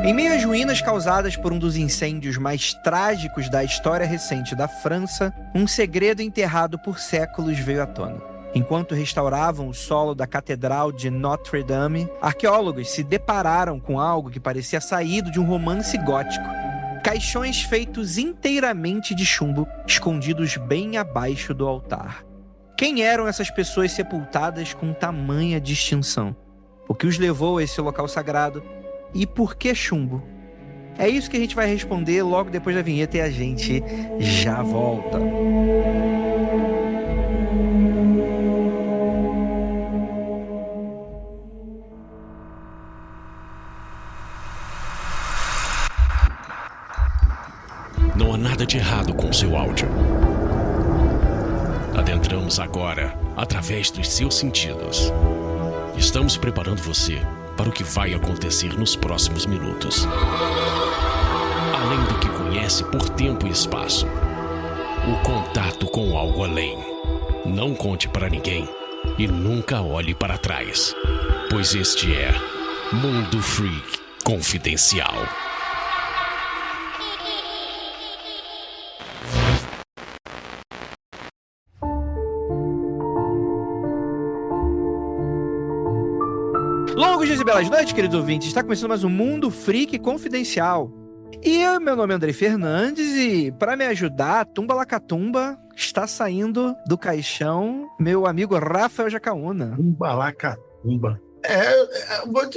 Em meio às ruínas causadas por um dos incêndios mais trágicos da história recente da França, um segredo enterrado por séculos veio à tona. Enquanto restauravam o solo da Catedral de Notre-Dame, arqueólogos se depararam com algo que parecia saído de um romance gótico. Caixões feitos inteiramente de chumbo, escondidos bem abaixo do altar. Quem eram essas pessoas sepultadas com tamanha distinção? O que os levou a esse local sagrado? E por que chumbo? É isso que a gente vai responder logo depois da vinheta e a gente já volta. Não há nada de errado com seu áudio. Adentramos agora através dos seus sentidos. Estamos preparando você para o que vai acontecer nos próximos minutos. Além do que conhece por tempo e espaço, o contato com algo além. Não conte para ninguém e nunca olhe para trás, pois este é Mundo Freak Confidencial. Longos dias e belas noites, queridos ouvintes. Está começando mais um Mundo Freak Confidencial. E meu nome é Andrei Fernandes e, para me ajudar, Tumba Lacatumba, está saindo do caixão meu amigo Rafael Jacaúna. Tumba Lacatumba.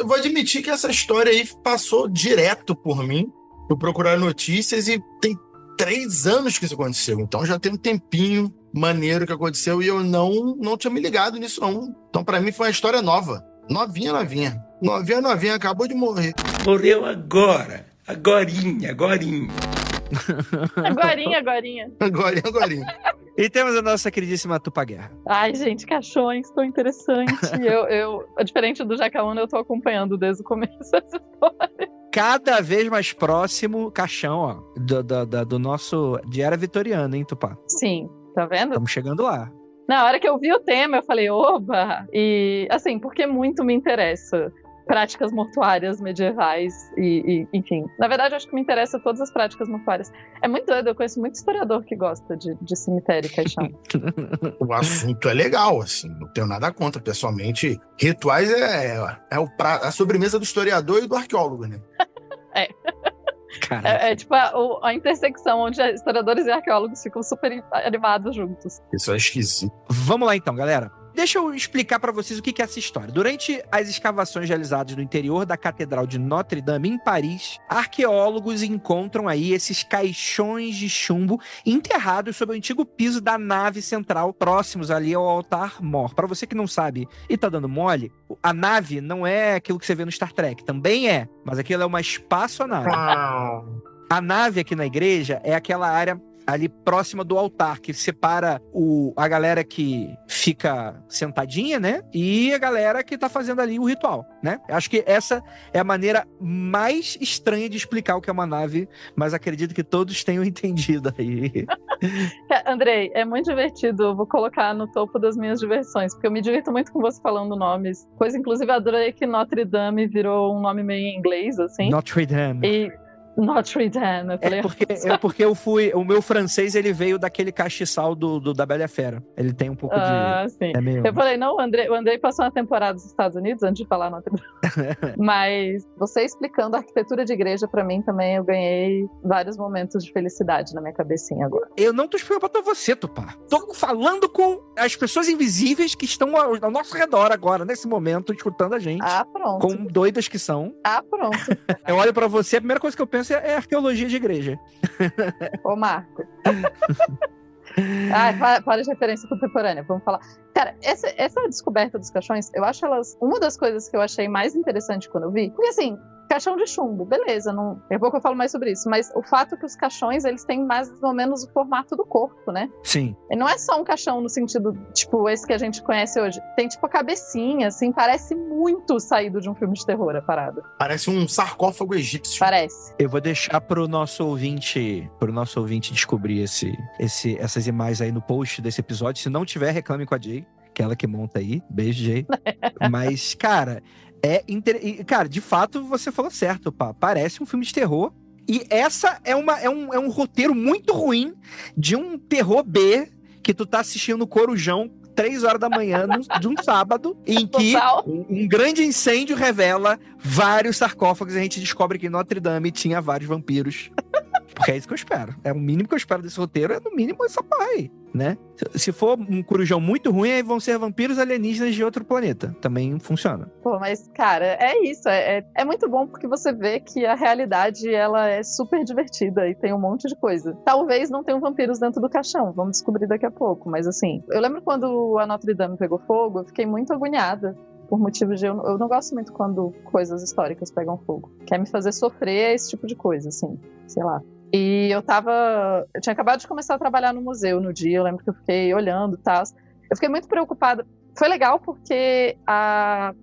Vou admitir que essa história aí passou direto por mim. Eu procurar notícias e tem 3 anos que isso aconteceu. Então já tem um tempinho maneiro que aconteceu e eu não tinha me ligado nisso não. Então para mim foi uma história nova. Novinha, acabou de morrer. Morreu agora. Agorinha. Agorinha. E temos a nossa queridíssima Tupá Guerra. Ai, gente, caixões, tão interessante. Diferente do Jacaúna, eu tô acompanhando desde o começo essa história. Cada vez mais próximo caixão, ó, do nosso de era vitoriana, hein, Tupá? Sim, tá vendo? Estamos chegando lá. Na hora que eu vi o tema, eu falei, oba! E, assim, porque muito me interessa práticas mortuárias medievais e enfim. Na verdade, eu acho que me interessa todas as práticas mortuárias. É muito doido, eu conheço muito historiador que gosta de cemitério e caixão. O assunto é legal, assim, não tenho nada contra, pessoalmente. Rituais é a sobremesa do historiador e do arqueólogo, né? É tipo a intersecção onde historiadores e arqueólogos ficam super animados juntos. Isso é esquisito. Vamos lá então, galera. Deixa eu explicar pra vocês o que é essa história. Durante as escavações realizadas no interior da Catedral de Notre-Dame, em Paris, arqueólogos encontram aí esses caixões de chumbo enterrados sob o antigo piso da nave central, próximos ali ao altar-mor. Pra você que não sabe e tá dando mole, a nave não é aquilo que você vê no Star Trek. Também é, mas aquilo é uma espaçonave. A nave aqui na igreja é aquela área ali próxima do altar, que separa a galera que fica sentadinha, né? E a galera que tá fazendo ali o ritual, né? Acho que essa é a maneira mais estranha de explicar o que é uma nave, mas acredito que todos tenham entendido aí. Andrei, é muito divertido, eu vou colocar no topo das minhas diversões, porque eu me divirto muito com você falando nomes. Pois, inclusive, adorei que Notre-Dame virou um nome meio em inglês, assim. Notre-Dame. Notre-Dame. Porque o meu francês, ele veio daquele castiçal da Bela e a Fera. Ele tem um pouco de... Sim. É meio... Eu falei, não, o Andrei passou uma temporada nos Estados Unidos, antes de falar Notre-Dame. Mas você explicando a arquitetura de igreja pra mim também, eu ganhei vários momentos de felicidade na minha cabecinha agora. Eu não tô explicando pra você, Tupá. Tô falando com as pessoas invisíveis que estão ao nosso redor agora, nesse momento, escutando a gente. Pronto. Como doidas que são. Pronto. Eu olho pra você, a primeira coisa que eu penso é arqueologia de igreja. Ô, Marco. Para de referência contemporânea, vamos falar. Cara, essa descoberta dos caixões, eu acho elas uma das coisas que eu achei mais interessante quando eu vi. Porque assim, caixão de chumbo, beleza, não, daqui a pouco eu falo mais sobre isso, mas o fato é que os caixões, eles têm mais ou menos o formato do corpo, né? Sim. E não é só um caixão no sentido, tipo, esse que a gente conhece hoje. Tem, tipo, a cabecinha, assim, parece muito saído de um filme de terror, a parada. Parece um sarcófago egípcio. Parece. Eu vou deixar pro nosso ouvinte descobrir essas imagens aí no post desse episódio. Se não tiver, reclame com a Jay, que é ela que monta aí. Beijo, Jay. Mas, cara... Cara, de fato, você falou certo, pá. Parece um filme de terror. E essa é um roteiro muito ruim de um terror B que tu tá assistindo no Corujão 3 horas da manhã de um sábado, em que Total. um grande incêndio revela vários sarcófagos e a gente descobre que Notre Dame tinha vários vampiros. Porque é isso que eu espero. É o mínimo que eu espero desse roteiro, é no mínimo essa porra aí, né? Se for um Corujão muito ruim, aí vão ser vampiros alienígenas de outro planeta. Também funciona. Pô, mas, cara, é isso. É muito bom porque você vê que a realidade, ela é super divertida e tem um monte de coisa. Talvez não tenham vampiros dentro do caixão, vamos descobrir daqui a pouco. Mas, assim, eu lembro quando a Notre Dame pegou fogo, eu fiquei muito agoniada. Por motivos de... Eu não gosto muito quando coisas históricas pegam fogo. Quer me fazer sofrer esse tipo de coisa, assim. Sei lá. E eu tinha acabado de começar a trabalhar no museu no dia, eu lembro que eu fiquei olhando e tal. Eu fiquei muito preocupada. Foi legal porque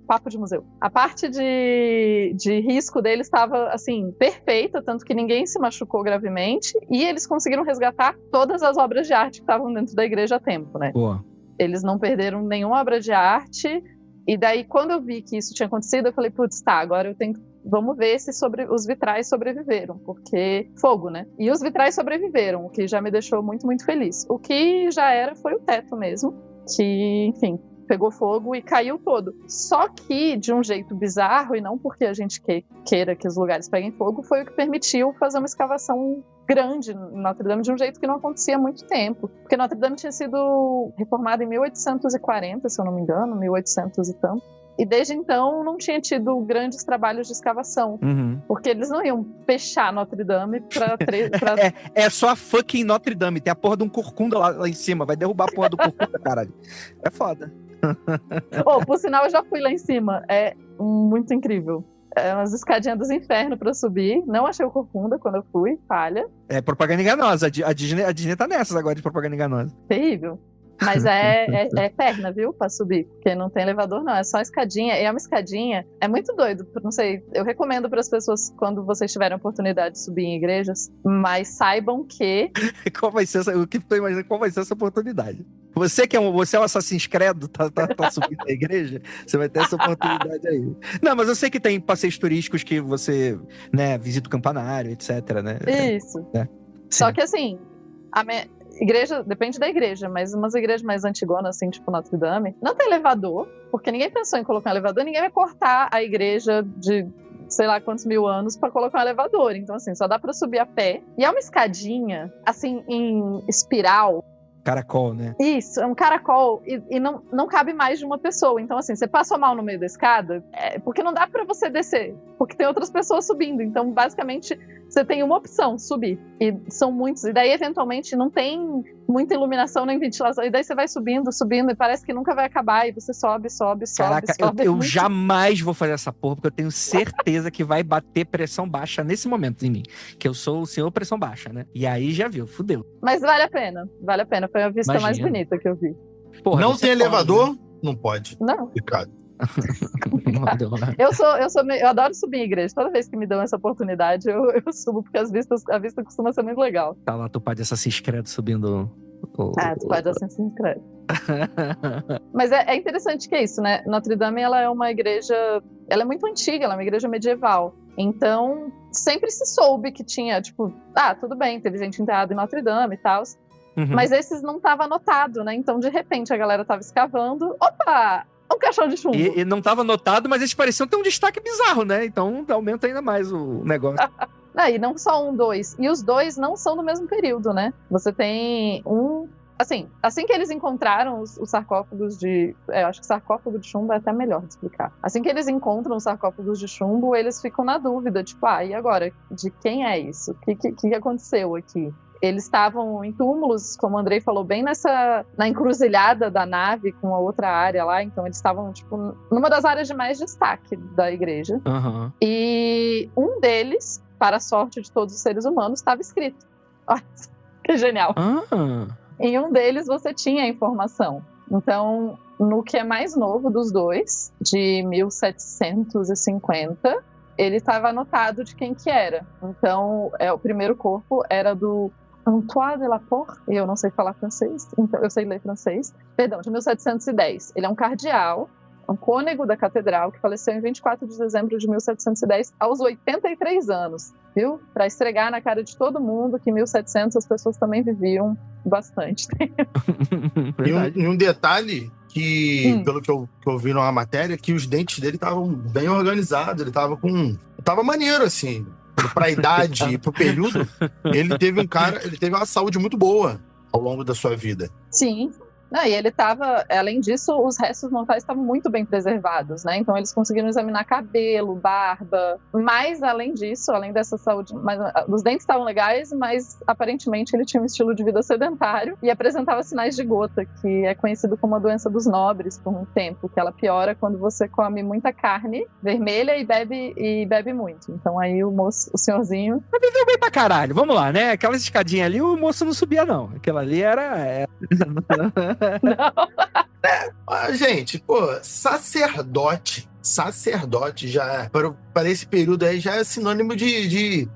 papo de museu. A parte de risco deles estava, assim, perfeita, tanto que ninguém se machucou gravemente, e eles conseguiram resgatar todas as obras de arte que estavam dentro da igreja a tempo, né? Boa. Eles não perderam nenhuma obra de arte, e daí quando eu vi que isso tinha acontecido, eu falei, putz, tá, agora eu tenho que... Vamos ver se os vitrais sobreviveram, porque fogo, né? E os vitrais sobreviveram, o que já me deixou muito, muito feliz. O que já era foi o teto mesmo, que, enfim, pegou fogo e caiu todo. Só que, de um jeito bizarro, e não porque a gente queira que os lugares peguem fogo, foi o que permitiu fazer uma escavação grande em Notre Dame de um jeito que não acontecia há muito tempo. Porque Notre Dame tinha sido reformada em 1840, se eu não me engano, 1800 e tanto. E desde então não tinha tido grandes trabalhos de escavação. Uhum. Porque eles não iam fechar Notre Dame pra... É só a fucking Notre Dame. Tem a porra de um corcunda lá em cima. Vai derrubar a porra do corcunda, caralho. É foda. Por sinal, eu já fui lá em cima. É muito incrível. É umas escadinhas dos infernos pra subir. Não achei o corcunda quando eu fui. Falha. É propaganda enganosa. A Disney tá nessas agora de propaganda enganosa. Terrível. Mas é perna, viu? Pra subir. Porque não tem elevador, não. É só escadinha. E é uma escadinha. É muito doido. Não sei. Eu recomendo para as pessoas, quando vocês tiverem a oportunidade de subir em igrejas. Mas saibam que... Qual vai ser o que tu imagina? Qual vai ser essa oportunidade? Você é um Assassin's Creed, tá subindo na igreja, você vai ter essa oportunidade aí. Não, mas eu sei que tem passeios turísticos que você, né, visita o campanário, etc, né? Isso. Só que assim, igreja, depende da igreja, mas umas igrejas mais antigonas, assim, tipo Notre Dame, não tem elevador, porque ninguém pensou em colocar um elevador, ninguém vai cortar a igreja de sei lá quantos mil anos pra colocar um elevador. Então, assim, só dá pra subir a pé. E é uma escadinha, assim, em espiral. Caracol, né? Isso, é um caracol e não cabe mais de uma pessoa. Então, assim, você passa mal no meio da escada, porque não dá pra você descer, porque tem outras pessoas subindo. Então, basicamente, você tem uma opção, subir. E são muitos. E daí, eventualmente, não tem muita iluminação nem ventilação. E daí você vai subindo, e parece que nunca vai acabar. E você sobe. Caraca, eu jamais vou fazer essa porra, porque eu tenho certeza que vai bater pressão baixa nesse momento em mim. Que eu sou o senhor pressão baixa, né? E aí já viu, fudeu. Mas vale a pena. Foi a vista mais bonita que eu vi. Porra, não tem elevador? Né? Não pode. Não. Complicado. Eu adoro subir em igreja. Toda vez que me dão essa oportunidade, eu subo, porque a vista costuma ser muito legal. Tá lá, tu pode Assassin's Creed subindo. Tu pode Assassin's Creed. Mas é interessante que é isso, né? Notre Dame, ela é uma igreja... Ela é muito antiga, ela é uma igreja medieval. Então, sempre se soube que tinha, tipo... tudo bem, teve gente enterrada em Notre Dame e tal. Uhum. Mas esses não estavam anotados, né? Então, de repente, a galera tava escavando. Opa! Um caixão de chumbo. E não tava anotado, mas eles pareciam ter um destaque bizarro, né? Então, aumenta ainda mais o negócio. E não só 2. E os 2 não são do mesmo período, né? Você tem um... Assim que eles encontraram os sarcófagos de... eu acho que sarcófago de chumbo é até melhor de explicar. Assim que eles encontram os sarcófagos de chumbo, eles ficam na dúvida, tipo, e agora? De quem é isso? O que aconteceu aqui? Eles estavam em túmulos, como o Andrei falou, bem na encruzilhada da nave, com a outra área lá. Então, eles estavam, tipo, numa das áreas de mais destaque da igreja. Uhum. E um deles, para a sorte de todos os seres humanos, estava escrito. Olha, que genial. Em um deles, você tinha a informação. Então, no que é mais novo dos 2, de 1750... ele estava anotado de quem que era. Então, o primeiro corpo era do Antoine de la Porte, e eu não sei falar francês, então eu sei ler francês. Perdão, de 1710. Ele é um cardeal, um cônego da catedral, que faleceu em 24 de dezembro de 1710, aos 83 anos, viu? Para estregar na cara de todo mundo que em 1700 as pessoas também viviam bastante tempo. E um detalhe que, pelo que eu vi numa matéria, que os dentes dele estavam bem organizados, ele tava maneiro, assim. Pra idade e pro período, ele teve uma saúde muito boa ao longo da sua vida. Sim. Não, e ele estava, além disso, os restos mortais estavam muito bem preservados, né? Então eles conseguiram examinar cabelo, barba, mas além disso, além dessa saúde, os dentes estavam legais, mas aparentemente ele tinha um estilo de vida sedentário e apresentava sinais de gota, que é conhecido como a doença dos nobres por um tempo, que ela piora quando você come muita carne vermelha e bebe muito. Então aí o senhorzinho... Mas viveu bem pra caralho, vamos lá, né? Aquelas escadinhas ali, o moço não subia não. Aquela ali era... Não. Gente, sacerdote já, para esse período aí, já é sinônimo de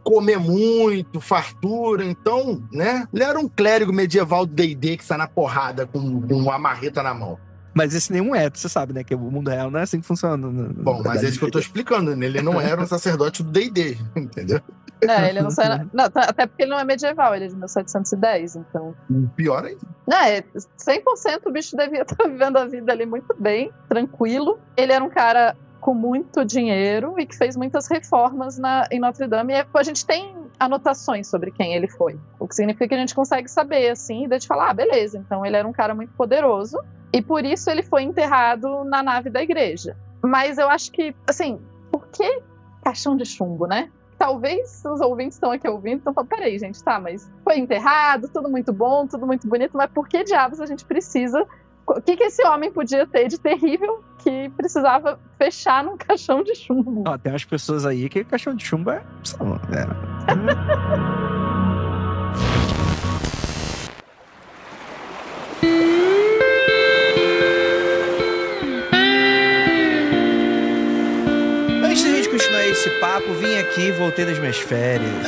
comer muito, fartura. Então, né? Ele era um clérigo medieval do D&D que sai na porrada com uma marreta na mão. Mas esse nenhum é, você sabe, né? Que o mundo real não é assim que funciona. Bom, mas é isso que eu tô explicando, né? Ele não era um sacerdote do D&D, entendeu? Ele não sai. Não, até porque ele não é medieval, ele é de 1710, então. Pior ainda. 100% o bicho devia estar vivendo a vida ali muito bem, tranquilo. Ele era um cara com muito dinheiro e que fez muitas reformas em Notre Dame. E a gente tem anotações sobre quem ele foi. O que significa que a gente consegue saber, assim, e daí falar, beleza, então ele era um cara muito poderoso e por isso ele foi enterrado na nave da igreja. Mas eu acho que, assim, por que caixão de chumbo, né? Talvez os ouvintes estão aqui ouvindo, então falam, peraí, gente, tá, mas foi enterrado, tudo muito bom, tudo muito bonito, mas por que diabos a gente precisa... O que esse homem podia ter de terrível que precisava fechar num caixão de chumbo? Tem umas pessoas aí que caixão de chumbo é... Antes da gente continuar esse papo, vim aqui, voltei das minhas férias.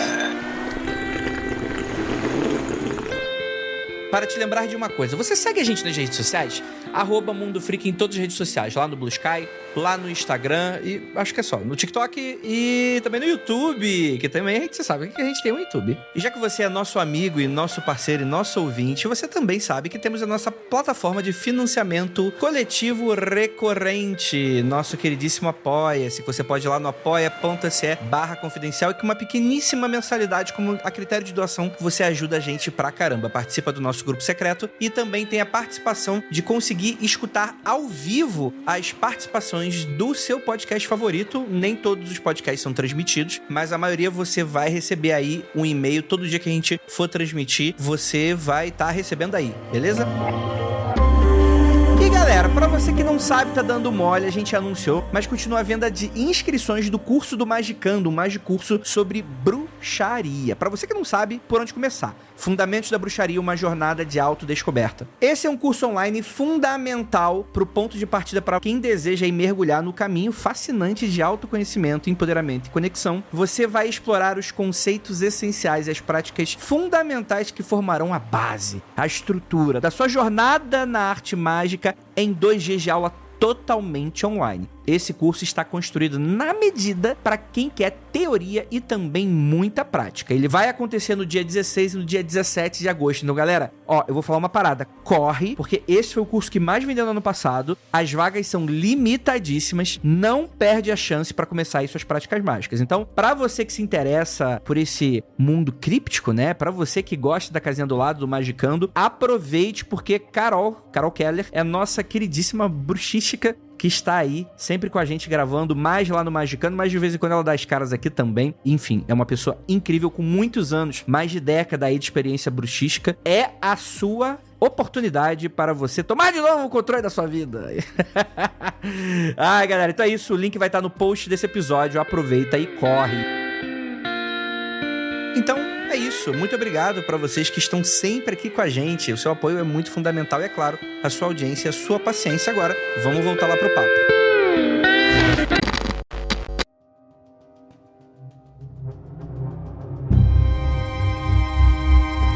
Para te lembrar de uma coisa, você segue a gente nas redes sociais? @MundoFreak em todas as redes sociais, lá no Blue Sky, lá no Instagram e acho que é só, no TikTok e também no YouTube, que também você sabe que a gente tem um YouTube. E já que você é nosso amigo e nosso parceiro e nosso ouvinte, você também sabe que temos a nossa plataforma de financiamento coletivo recorrente, nosso queridíssimo Apoia-se, que você pode ir lá no apoia.se/confidencial e com uma pequeníssima mensalidade como a critério de doação, você ajuda a gente pra caramba, participa do nosso grupo secreto e também tem a participação de conseguir escutar ao vivo as participações do seu podcast favorito. Nem todos os podcasts são transmitidos, mas a maioria você vai receber aí um e-mail todo dia que a gente for transmitir, você vai estar recebendo aí, beleza? E galera, pra você que não sabe, tá dando mole, a gente anunciou, mas continua a venda de inscrições do curso do Magicando, um Magicurso sobre bruxaria. Pra você que não sabe, por onde começar? Fundamentos da Bruxaria, uma jornada de autodescoberta. Esse é um curso online fundamental pro ponto de partida para quem deseja ir mergulhar no caminho fascinante de autoconhecimento, empoderamento e conexão. Você vai explorar os conceitos essenciais e as práticas fundamentais que formarão a base, a estrutura da sua jornada na arte mágica em 2 dias de aula totalmente online. Esse curso está construído na medida para quem quer teoria e também muita prática. Ele vai acontecer no dia 16 e no dia 17 de agosto. Então, galera, eu vou falar uma parada. Corre, porque esse foi o curso que mais vendeu no ano passado. As vagas são limitadíssimas. Não perde a chance para começar aí suas práticas mágicas. Então, para você que se interessa por esse mundo críptico, né? Para você que gosta da casinha do lado, do Magicando, aproveite, porque Carol Keller é nossa queridíssima bruxística que está aí, sempre com a gente gravando, mais lá no Magicando, mas de vez em quando ela dá as caras aqui também. Enfim, é uma pessoa incrível, com muitos anos, mais de década aí de experiência bruxística. É a sua oportunidade para você tomar de novo o controle da sua vida. Ai, galera, então é isso. O link vai estar no post desse episódio. Aproveita e corre. Então, é isso. Muito obrigado para vocês que estão sempre aqui com a gente. O seu apoio é muito fundamental e, é claro, a sua audiência e a sua paciência. Agora, vamos voltar lá pro papo.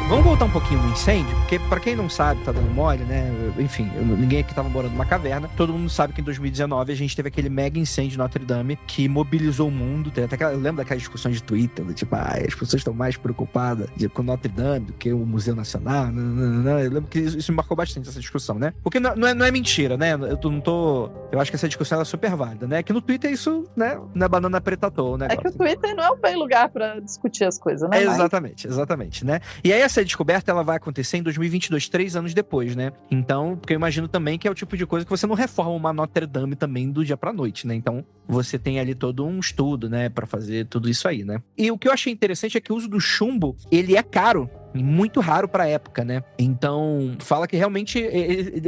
Vamos voltar um pouquinho no incêndio, porque pra quem não sabe, tá dando mole, né? Enfim, ninguém aqui tava morando numa caverna. Todo mundo sabe que em 2019 a gente teve aquele mega incêndio de Notre Dame que mobilizou o mundo. Eu lembro daquelas discussões de Twitter, tipo, as pessoas estão mais preocupadas com Notre Dame do que o Museu Nacional. Eu lembro que isso me marcou bastante, essa discussão, né? Porque não é mentira, né? Eu acho que essa discussão é super válida, né? Que no Twitter isso, né? Não é banana preta à toa, o negócio. É que o Twitter não é um bem lugar pra discutir as coisas, né? Exatamente, né? E aí essa descoberta, ela vai acontecer em 2022, 3 anos depois, né? Então, porque eu imagino também que é o tipo de coisa que você não reforma uma Notre Dame também do dia pra noite, né? Então, você tem ali todo um estudo, né? Pra fazer tudo isso aí, né? E o que eu achei interessante é que o uso do chumbo, ele é caro. Muito raro pra época, né? Então, fala que realmente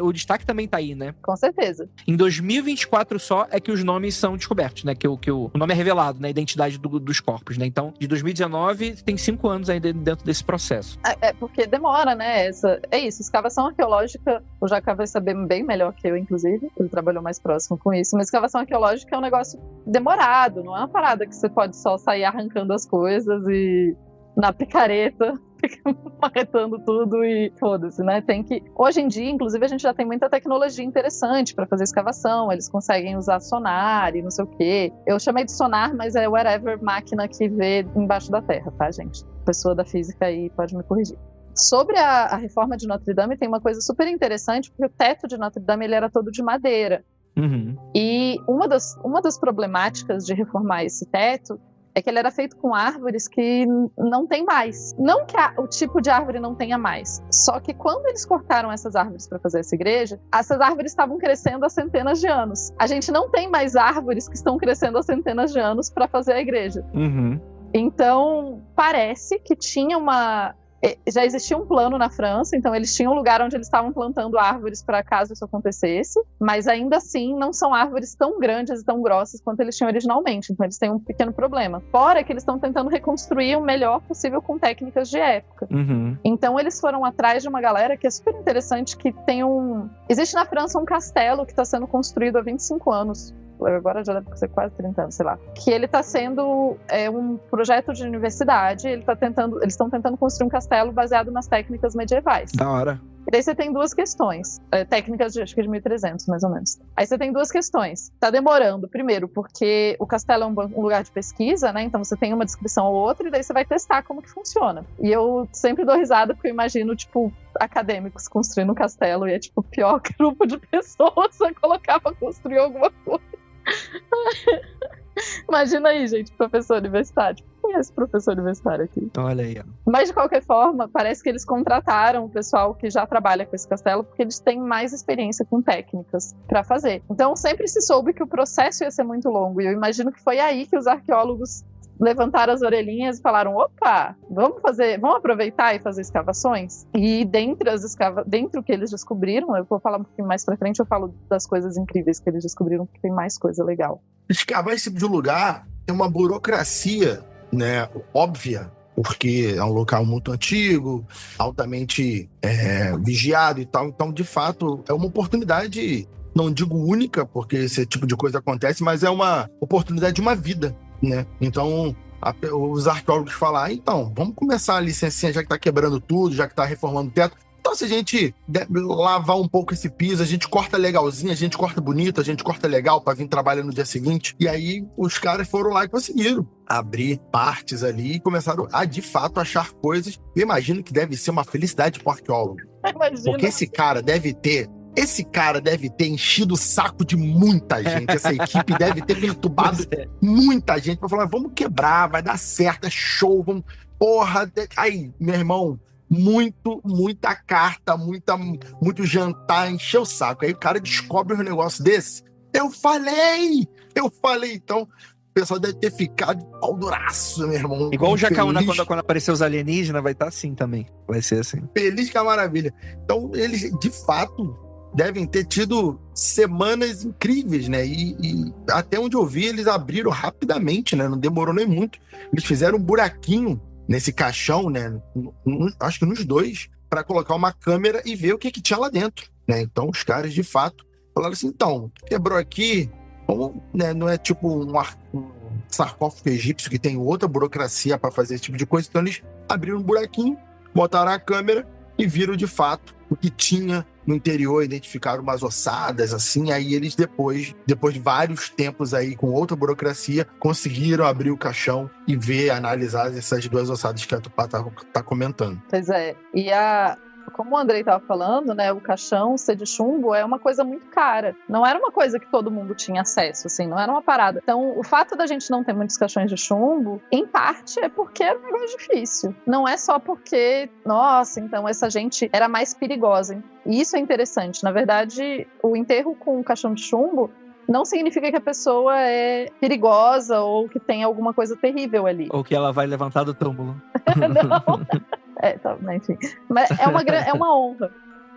o destaque também tá aí, né? Com certeza. Em 2024 só é que os nomes são descobertos, né? Que o nome é revelado, né? A identidade dos corpos, né? Então, de 2019, tem 5 anos ainda dentro desse processo. Porque demora, né? É isso, escavação arqueológica, o Jacá vai saber bem melhor que eu, inclusive, ele trabalhou mais próximo com isso, mas escavação arqueológica é um negócio demorado, não é uma parada que você pode só sair arrancando as coisas e na picareta, marretando tudo e foda-se, né? Hoje em dia, inclusive, a gente já tem muita tecnologia interessante para fazer escavação, eles conseguem usar sonar e não sei o quê. Eu chamei de sonar, mas é whatever máquina que vê embaixo da terra, tá, gente? Pessoa da física aí pode me corrigir. Sobre a reforma de Notre Dame, tem uma coisa super interessante, porque o teto de Notre Dame ele era todo de madeira. Uhum. E uma das problemáticas de reformar esse teto é que ele era feito com árvores que não tem mais. Não que o tipo de árvore não tenha mais, só que quando eles cortaram essas árvores para fazer essa igreja, essas árvores estavam crescendo há centenas de anos. A gente não tem mais árvores que estão crescendo há centenas de anos para fazer a igreja. Uhum. Então, parece que já existia um plano na França, então eles tinham um lugar onde eles estavam plantando árvores para caso isso acontecesse, mas ainda assim não são árvores tão grandes e tão grossas quanto eles tinham originalmente, então eles têm um pequeno problema. Fora que eles estão tentando reconstruir o melhor possível com técnicas de época. Uhum. Então eles foram atrás de uma galera que é super interessante, que tem existe na França um castelo que está sendo construído há 25 anos. Agora já deve ser quase 30 anos, sei lá. Que ele está sendo um projeto de universidade, eles estão tentando construir um castelo baseado nas técnicas medievais. Da hora. E daí você tem duas questões, técnicas acho que de 1300, mais ou menos. Aí você tem duas questões. Tá demorando, primeiro, porque o castelo é um lugar de pesquisa, né? Então você tem uma descrição ou outra, e daí você vai testar como que funciona. E eu sempre dou risada, porque eu imagino, tipo, acadêmicos construindo um castelo, e é tipo o pior grupo de pessoas a colocar pra construir alguma coisa. Imagina aí, gente, professor universitário. Quem é esse professor universitário aqui? Olha aí, ó. Mas, de qualquer forma, parece que eles contrataram o pessoal que já trabalha com esse castelo, porque eles têm mais experiência com técnicas para fazer. Então, sempre se soube que o processo ia ser muito longo, e eu imagino que foi aí que os arqueólogos levantaram as orelhinhas e falaram: opa, vamos aproveitar e fazer escavações. E dentro do que eles descobriram, eu vou falar um pouquinho mais pra frente, eu falo das coisas incríveis que eles descobriram, porque tem mais coisa legal. Escavar esse tipo de lugar é uma burocracia, né, óbvia, porque é um local muito antigo, altamente vigiado e tal. Então, de fato, é uma oportunidade, não digo única, porque esse tipo de coisa acontece, mas é uma oportunidade de uma vida, né? Então, os arqueólogos falam: então, vamos começar a licencinha, já que tá quebrando tudo, já que tá reformando o teto. Então, se a gente lavar um pouco esse piso, a gente corta legalzinho, a gente corta bonito, a gente corta legal pra vir trabalhar no dia seguinte. E aí, os caras foram lá e conseguiram abrir partes ali e começaram a, de fato, achar coisas. Eu imagino que deve ser uma felicidade pro arqueólogo. Imagina. Porque esse cara deve ter enchido o saco de muita gente. Essa equipe deve ter perturbado muita gente pra falar: vamos quebrar, vai dar certo, é show, vamos... Porra, aí, meu irmão, muita carta, muito jantar, encheu o saco. Aí o cara descobre um negócio desse. Eu falei! Então, o pessoal deve ter ficado de pau duraço, meu irmão. Igual o Jacaúna, quando aparecer os alienígenas, vai estar assim também. Vai ser assim. Feliz que é maravilha. Então, eles, de fato, devem ter tido semanas incríveis, né? E até onde eu vi, eles abriram rapidamente, né? Não demorou nem muito. Eles fizeram um buraquinho nesse caixão, né? Acho que nos dois, para colocar uma câmera e ver o que tinha lá dentro, né? Então, os caras, de fato, falaram assim: então, quebrou aqui, né? Não é tipo um sarcófago egípcio que tem outra burocracia para fazer esse tipo de coisa. Então, eles abriram um buraquinho, botaram a câmera e viram de fato o que tinha no interior, identificaram umas ossadas, assim, aí eles depois de vários tempos aí, com outra burocracia, conseguiram abrir o caixão e ver, analisar essas 2 ossadas que a Tupá tá comentando. Pois é. E como o Andrei estava falando, né, o caixão ser de chumbo é uma coisa muito cara. Não era uma coisa que todo mundo tinha acesso, assim, não era uma parada. Então, o fato da gente não ter muitos caixões de chumbo, em parte, é porque era um negócio difícil. Não é só porque, nossa, então essa gente era mais perigosa. E isso é interessante. Na verdade, o enterro com um caixão de chumbo não significa que a pessoa é perigosa ou que tem alguma coisa terrível ali. Ou que ela vai levantar do túmulo. Não. Enfim. Mas é uma honra.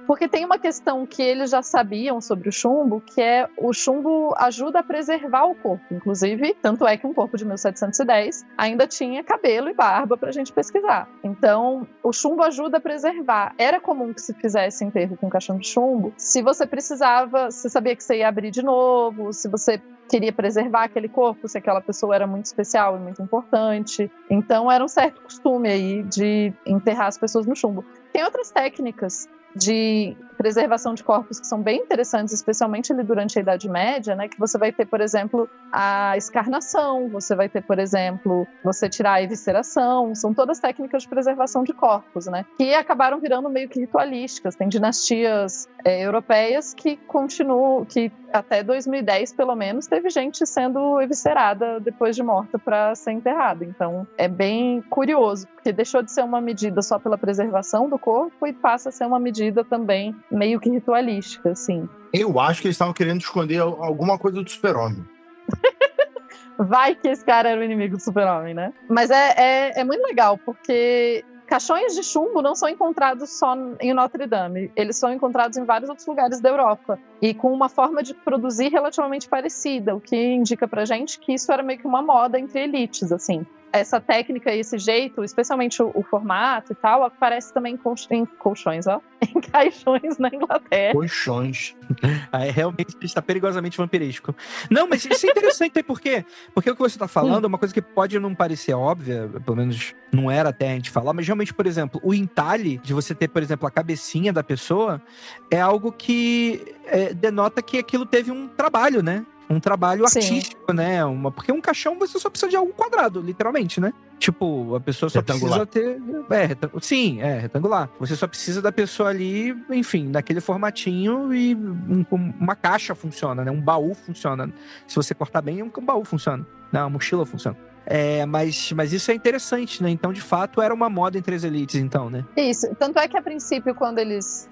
Porque tem uma questão que eles já sabiam sobre o chumbo, que é o chumbo ajuda a preservar o corpo. Inclusive, tanto é que um corpo de 1710 ainda tinha cabelo e barba pra gente pesquisar. Então, o chumbo ajuda a preservar. Era comum que se fizesse enterro com caixão de chumbo. Se você precisava, você sabia que você ia abrir de novo, se você queria preservar aquele corpo, se aquela pessoa era muito especial e muito importante. Então, era um certo costume aí de enterrar as pessoas no chumbo. Tem outras técnicas de preservação de corpos que são bem interessantes, especialmente ali durante a Idade Média, né? Que você vai ter, por exemplo, a escarnação, você vai ter, por exemplo, você tirar a evisceração, são todas técnicas de preservação de corpos, né? Que acabaram virando meio que ritualísticas. Tem dinastias europeias que continuam, que até 2010, pelo menos, teve gente sendo eviscerada depois de morta para ser enterrada. Então, é bem curioso, porque deixou de ser uma medida só pela preservação do corpo e passa a ser uma medida também meio que ritualística, assim. Eu acho que eles estavam querendo esconder alguma coisa do Super-Homem. Vai que esse cara era o inimigo do Super-Homem, né? Mas é muito legal, porque caixões de chumbo não são encontrados só em Notre Dame. Eles são encontrados em vários outros lugares da Europa. E com uma forma de produzir relativamente parecida, o que indica pra gente que isso era meio que uma moda entre elites, assim. Essa técnica e esse jeito, especialmente o formato e tal, aparece também em colchões, ó. Em caixões na Inglaterra. Colchões. Aí realmente está perigosamente vampiresco. Não, mas isso é interessante, aí por quê? Porque o que você está falando é uma coisa que pode não parecer óbvia, pelo menos não era até a gente falar, mas realmente, por exemplo, o entalhe de você ter, por exemplo, a cabecinha da pessoa é algo que denota que aquilo teve um trabalho, né? Um trabalho artístico, né? Porque um caixão você só precisa de algo quadrado, literalmente, né? Tipo, a pessoa só retangular. precisa ter... retangular. Você só precisa da pessoa ali, enfim, naquele formatinho e uma caixa funciona, né? Um baú funciona. Se você cortar bem, um baú funciona. Não, uma mochila funciona. Mas isso é interessante, né? Então, de fato, era uma moda entre as elites, então, né? Isso. Tanto é que, a princípio, quando eles...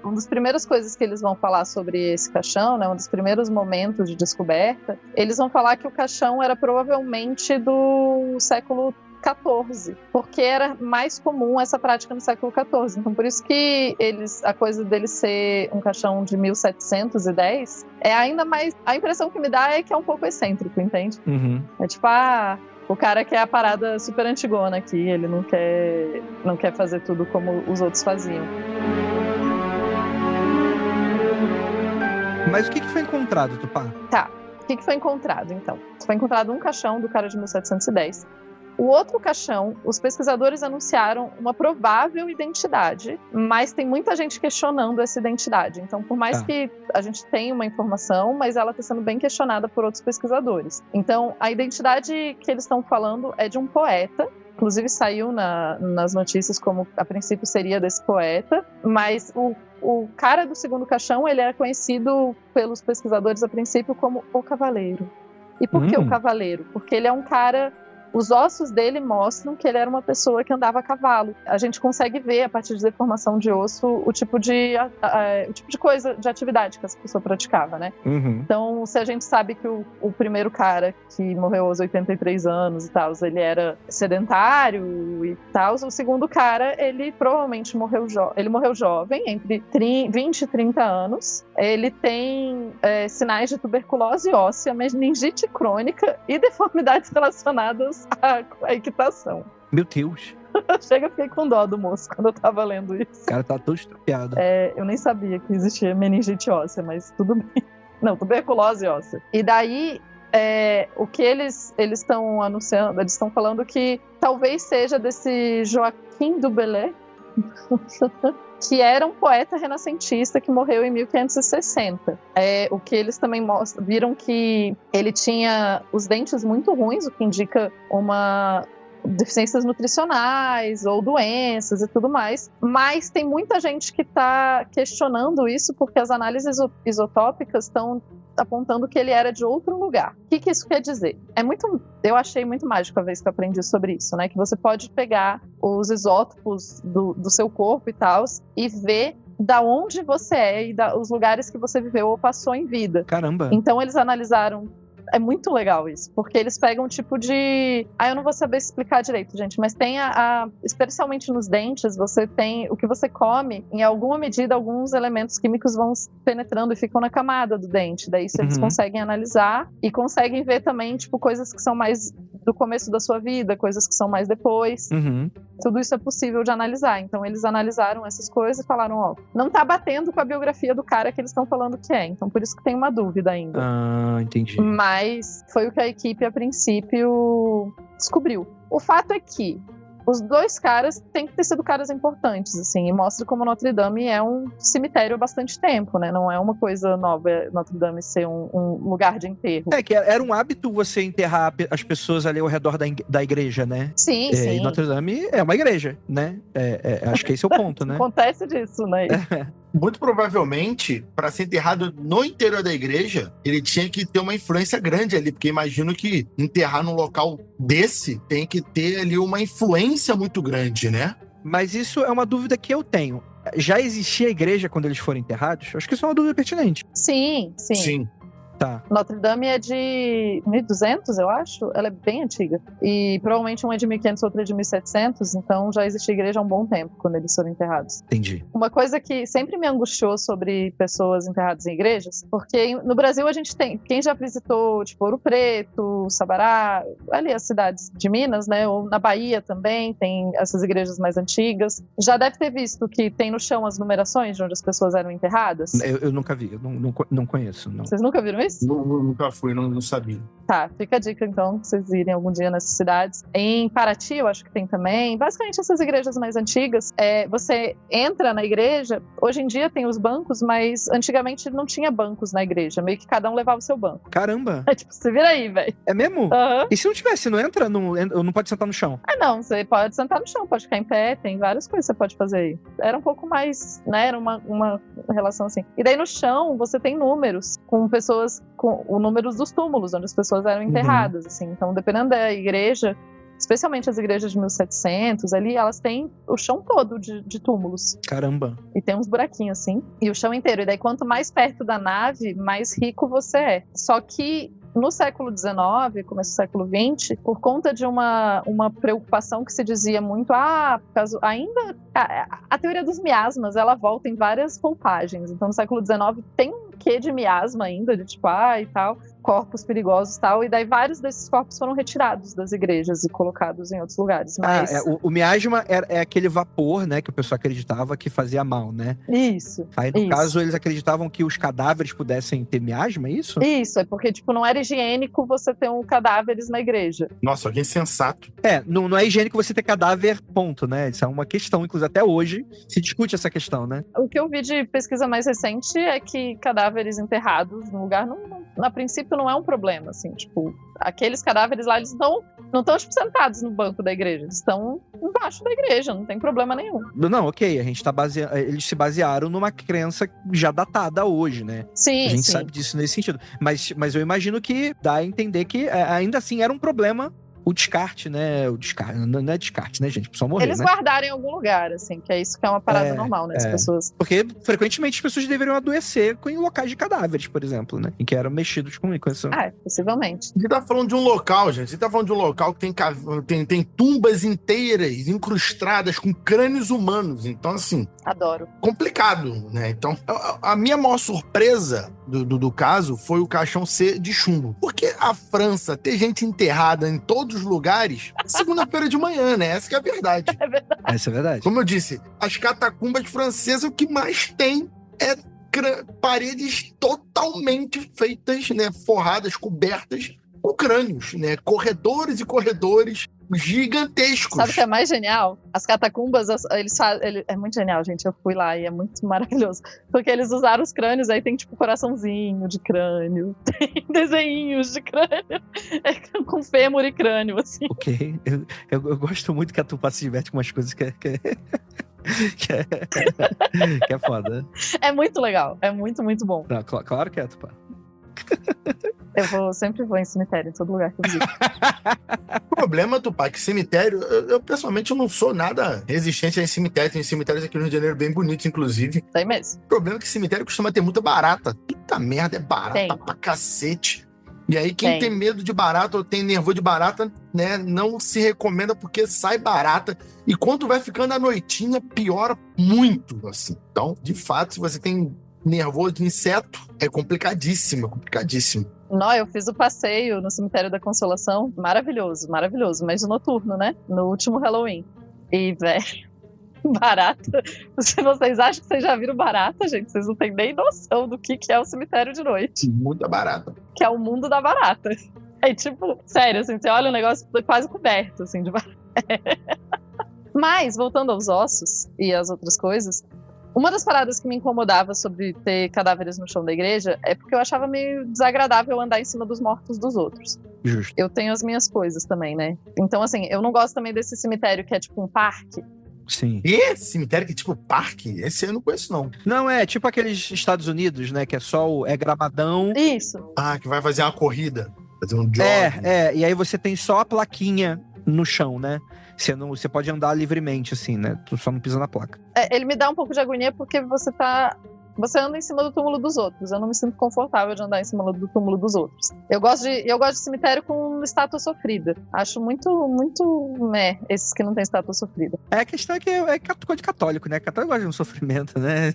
uma das primeiras coisas que eles vão falar sobre esse caixão, né? Um dos primeiros momentos de descoberta, eles vão falar que o caixão era provavelmente do século XIV, porque era mais comum essa prática no século XIV. Então, por isso que a coisa dele ser um caixão de 1710 é ainda mais... A impressão que me dá é que é um pouco excêntrico, entende? Uhum. É tipo, o cara quer a parada super antigona aqui, ele não quer fazer tudo como os outros faziam. Mas o que foi encontrado, Tupá? Tá, o que foi encontrado, então? Foi encontrado um caixão do cara de 1710. O outro caixão, os pesquisadores anunciaram uma provável identidade, mas tem muita gente questionando essa identidade. Então, por mais que a gente tenha uma informação, mas ela está sendo bem questionada por outros pesquisadores. Então, a identidade que eles estão falando é de um poeta. Inclusive, saiu nas notícias como a princípio seria desse poeta, mas o cara do segundo caixão, ele era conhecido pelos pesquisadores a princípio como o Cavaleiro. E por que o Cavaleiro? Porque ele é um cara... Os ossos dele mostram que ele era uma pessoa que andava a cavalo. A gente consegue ver, a partir de deformação de osso, o tipo de coisa, de atividade que essa pessoa praticava, né? Uhum. Então, se a gente sabe que o primeiro cara que morreu aos 83 anos e tal, ele era sedentário e tal, o segundo cara, ele provavelmente morreu jovem, entre 20 e 30 anos. Ele tem sinais de tuberculose óssea, meningite crônica e deformidades relacionadas a equitação. Meu Deus. Chega, fiquei com dó do moço quando eu tava lendo isso. O cara tá todo estropiado. Eu nem sabia que existia meningite óssea, mas tudo bem. Não, tuberculose óssea. E daí, o que eles estão anunciando, eles estão falando que talvez seja desse Joaquim du Bellay, que era um poeta renascentista que morreu em 1560. O que eles também viram que ele tinha os dentes muito ruins, o que indica uma deficiências nutricionais ou doenças e tudo mais, mas tem muita gente que está questionando isso porque as análises isotópicas estão apontando que ele era de outro lugar. O que isso quer dizer? Eu achei muito mágico a vez que eu aprendi sobre isso, né? Que você pode pegar os isótopos do seu corpo e tal e ver da onde você é e os lugares que você viveu ou passou em vida. Caramba! Então eles analisaram. É muito legal isso, porque eles pegam um tipo de... eu não vou saber explicar direito, gente, mas tem especialmente nos dentes, você tem o que você come, em alguma medida, alguns elementos químicos vão penetrando e ficam na camada do dente. Daí eles conseguem analisar e conseguem ver também, tipo, coisas que são mais do começo da sua vida, coisas que são mais depois. Tudo isso é possível de analisar. Então eles analisaram essas coisas e falaram, não tá batendo com a biografia do cara que eles estão falando que é. Então por isso que tem uma dúvida ainda. Entendi. Mas foi o que a equipe, a princípio, descobriu. O fato é que os dois caras têm que ter sido caras importantes, assim, e mostra como Notre Dame é um cemitério há bastante tempo, né? Não é uma coisa nova Notre Dame ser um lugar de enterro. Que era um hábito você enterrar as pessoas ali ao redor da igreja, né? Sim, sim. E Notre Dame é uma igreja, né? Acho que esse é o ponto, né? Acontece disso, né? Muito provavelmente, para ser enterrado no interior da igreja, ele tinha que ter uma influência grande ali, porque imagino que enterrar num local desse tem que ter ali uma influência muito grande, né? Mas isso é uma dúvida que eu tenho. Já existia igreja quando eles foram enterrados? Acho que isso é uma dúvida pertinente. Sim. Tá. Notre Dame é de 1200, eu acho. Ela é bem antiga. E provavelmente um é de 1500, outro é de 1700. Então já existia igreja há um bom tempo quando eles foram enterrados. Entendi. Uma coisa que sempre me angustiou sobre pessoas enterradas em igrejas, porque no Brasil a gente tem, quem já visitou, tipo, Ouro Preto, Sabará, ali as cidades de Minas, né, ou na Bahia também, tem essas igrejas mais antigas, já deve ter visto que tem no chão as numerações de onde as pessoas eram enterradas. Eu nunca vi, eu não conheço, não. Vocês nunca viram isso? Nunca fui, não sabia. Tá, fica a dica então, que vocês irem algum dia nessas cidades. Em Paraty, eu acho que tem também. Basicamente, essas igrejas mais antigas, você entra na igreja, hoje em dia tem os bancos, mas antigamente não tinha bancos na igreja, meio que cada um levava o seu banco. Caramba! Tipo, você vira aí, velho. É mesmo? Uhum. E se não tivesse, não entra? Não pode sentar no chão? Não, você pode sentar no chão, pode ficar em pé, tem várias coisas que você pode fazer aí. Era um pouco mais, né, era uma relação assim. E daí no chão, você tem números, com pessoas, com o número dos túmulos, onde as pessoas eram enterradas, assim. Então, dependendo da igreja, especialmente as igrejas de 1700, ali, elas têm o chão todo de túmulos. Caramba. E tem uns buraquinhos, assim, e o chão inteiro. E daí, quanto mais perto da nave, mais rico você é. Só que no século XIX, começo do século XX, por conta de uma preocupação que se dizia muito, por causa, ainda a teoria dos miasmas, ela volta em várias roupagens. Então, no século XIX tem um quê de miasma ainda, de tipo, e tal, corpos perigosos e tal, e daí vários desses corpos foram retirados das igrejas e colocados em outros lugares. Mas... o miasma é aquele vapor, né, que o pessoal acreditava que fazia mal, né? Isso. Aí, no caso, eles acreditavam que os cadáveres pudessem ter miasma, é isso? Isso, é porque, tipo, não era higiênico você ter cadáveres na igreja. Nossa, que insensato. Não é higiênico você ter cadáver, ponto, né? Isso é uma questão, inclusive até hoje se discute essa questão, né? O que eu vi de pesquisa mais recente é que cadáveres enterrados no lugar, a princípio, não é um problema, assim, tipo, aqueles cadáveres lá, eles não estão, tipo, sentados no banco da igreja, eles estão embaixo da igreja, não tem problema nenhum. Não, ok, a gente eles se basearam numa crença já datada hoje, né? Sim, a gente sim. sabe disso nesse sentido. Mas eu imagino que dá a entender que ainda assim era um problema o descarte, né? Não é descarte, né, gente? Só morrer, eles né? guardarem em algum lugar, assim, que é isso que é uma parada normal, né? As pessoas... Porque, frequentemente, as pessoas deveriam adoecer em locais de cadáveres, por exemplo, né? Em que eram mexidos com isso. Possivelmente. A gente tá falando de um local, gente. A gente tá falando de um local que tem tumbas inteiras, incrustadas com crânios humanos. Então, assim... Adoro. Complicado, né? Então, a minha maior surpresa do caso foi o caixão ser de chumbo. Porque a França ter gente enterrada em todos os lugares, segunda-feira de manhã, né? Essa que é a verdade. É verdade. Essa é verdade. Como eu disse, as catacumbas francesas, o que mais tem é paredes totalmente feitas, né? Forradas, cobertas com crânios, né? Corredores e corredores gigantescos. Sabe o que é mais genial? As catacumbas, eles fazem. É muito genial, gente. Eu fui lá e é muito maravilhoso. Porque eles usaram os crânios, aí tem tipo coraçãozinho de crânio, tem desenhinhos de crânio, com fêmur e crânio, assim. Ok. Eu gosto muito que a Tupá se diverte com umas coisas que é foda. É muito legal. É muito, muito bom. Não, claro que é, Tupá. Sempre vou em cemitério, em todo lugar que eu visito. O problema, Tupá, que cemitério, eu pessoalmente eu não sou nada resistente a cemitério. Tem cemitérios aqui no Rio de Janeiro bem bonitos, inclusive. Tem mesmo. O problema é que cemitério costuma ter muita barata. Puta merda, é barata pra cacete. E aí quem tem medo de barata ou tem nervoso de barata, né, não se recomenda porque sai barata. E quando vai ficando a noitinha, piora muito, assim. Então, de fato, se você tem nervoso de inseto, é complicadíssimo, complicadíssimo. Não, eu fiz o passeio no Cemitério da Consolação, maravilhoso, maravilhoso, mas noturno, né? No último Halloween. E, velho, barata. Se vocês acham que vocês já viram barata, gente, vocês não têm nem noção do que é o cemitério de noite. Muita barata. Que é o mundo da barata. É tipo, sério, assim, você olha o negócio quase coberto, assim, de barata. Mas, voltando aos ossos e às outras coisas, uma das paradas que me incomodava sobre ter cadáveres no chão da igreja é porque eu achava meio desagradável andar em cima dos mortos dos outros. Justo. Eu tenho as minhas coisas também, né? Então, assim, eu não gosto também desse cemitério que é tipo um parque. Sim. E cemitério que é tipo parque? Esse eu não conheço, não. Não, é tipo aqueles Estados Unidos, né? Que é só é gramadão. Isso. Ah, que vai fazer uma corrida. Fazer um jog. E aí você tem só a plaquinha no chão, né? Você pode andar livremente, assim, né? Tu só não pisa na placa. Ele me dá um pouco de agonia porque você anda em cima do túmulo dos outros. Eu não me sinto confortável de andar em cima do túmulo dos outros. Eu gosto de cemitério com estátua sofrida. Acho muito esses que não tem estátua sofrida. A questão é que é coisa de católico, né? Católico gosta de um sofrimento, né?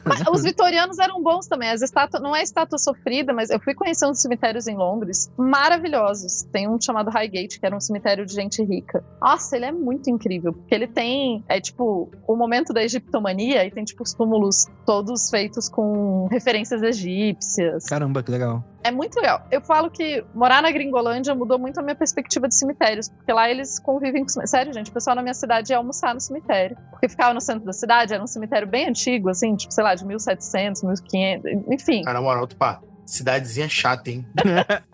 Mas os vitorianos eram bons também. As estátuas, não é estátua sofrida, mas eu fui conhecer uns cemitérios em Londres maravilhosos. Tem um chamado Highgate, que era um cemitério de gente rica. Nossa, ele é muito incrível, porque ele tem, tipo, o momento da egiptomania e tem, tipo, os túmulos todos feitos com referências egípcias. Caramba, que legal. É muito legal. Eu falo que morar na Gringolândia mudou muito a minha perspectiva de cemitérios, porque lá eles convivem com... Sério, gente, o pessoal na minha cidade ia almoçar no cemitério. Porque ficava no centro da cidade, era um cemitério bem antigo, assim, tipo, sei lá, de 1700, 1500, enfim. Cara, na moral, pá, cidadezinha chata, hein?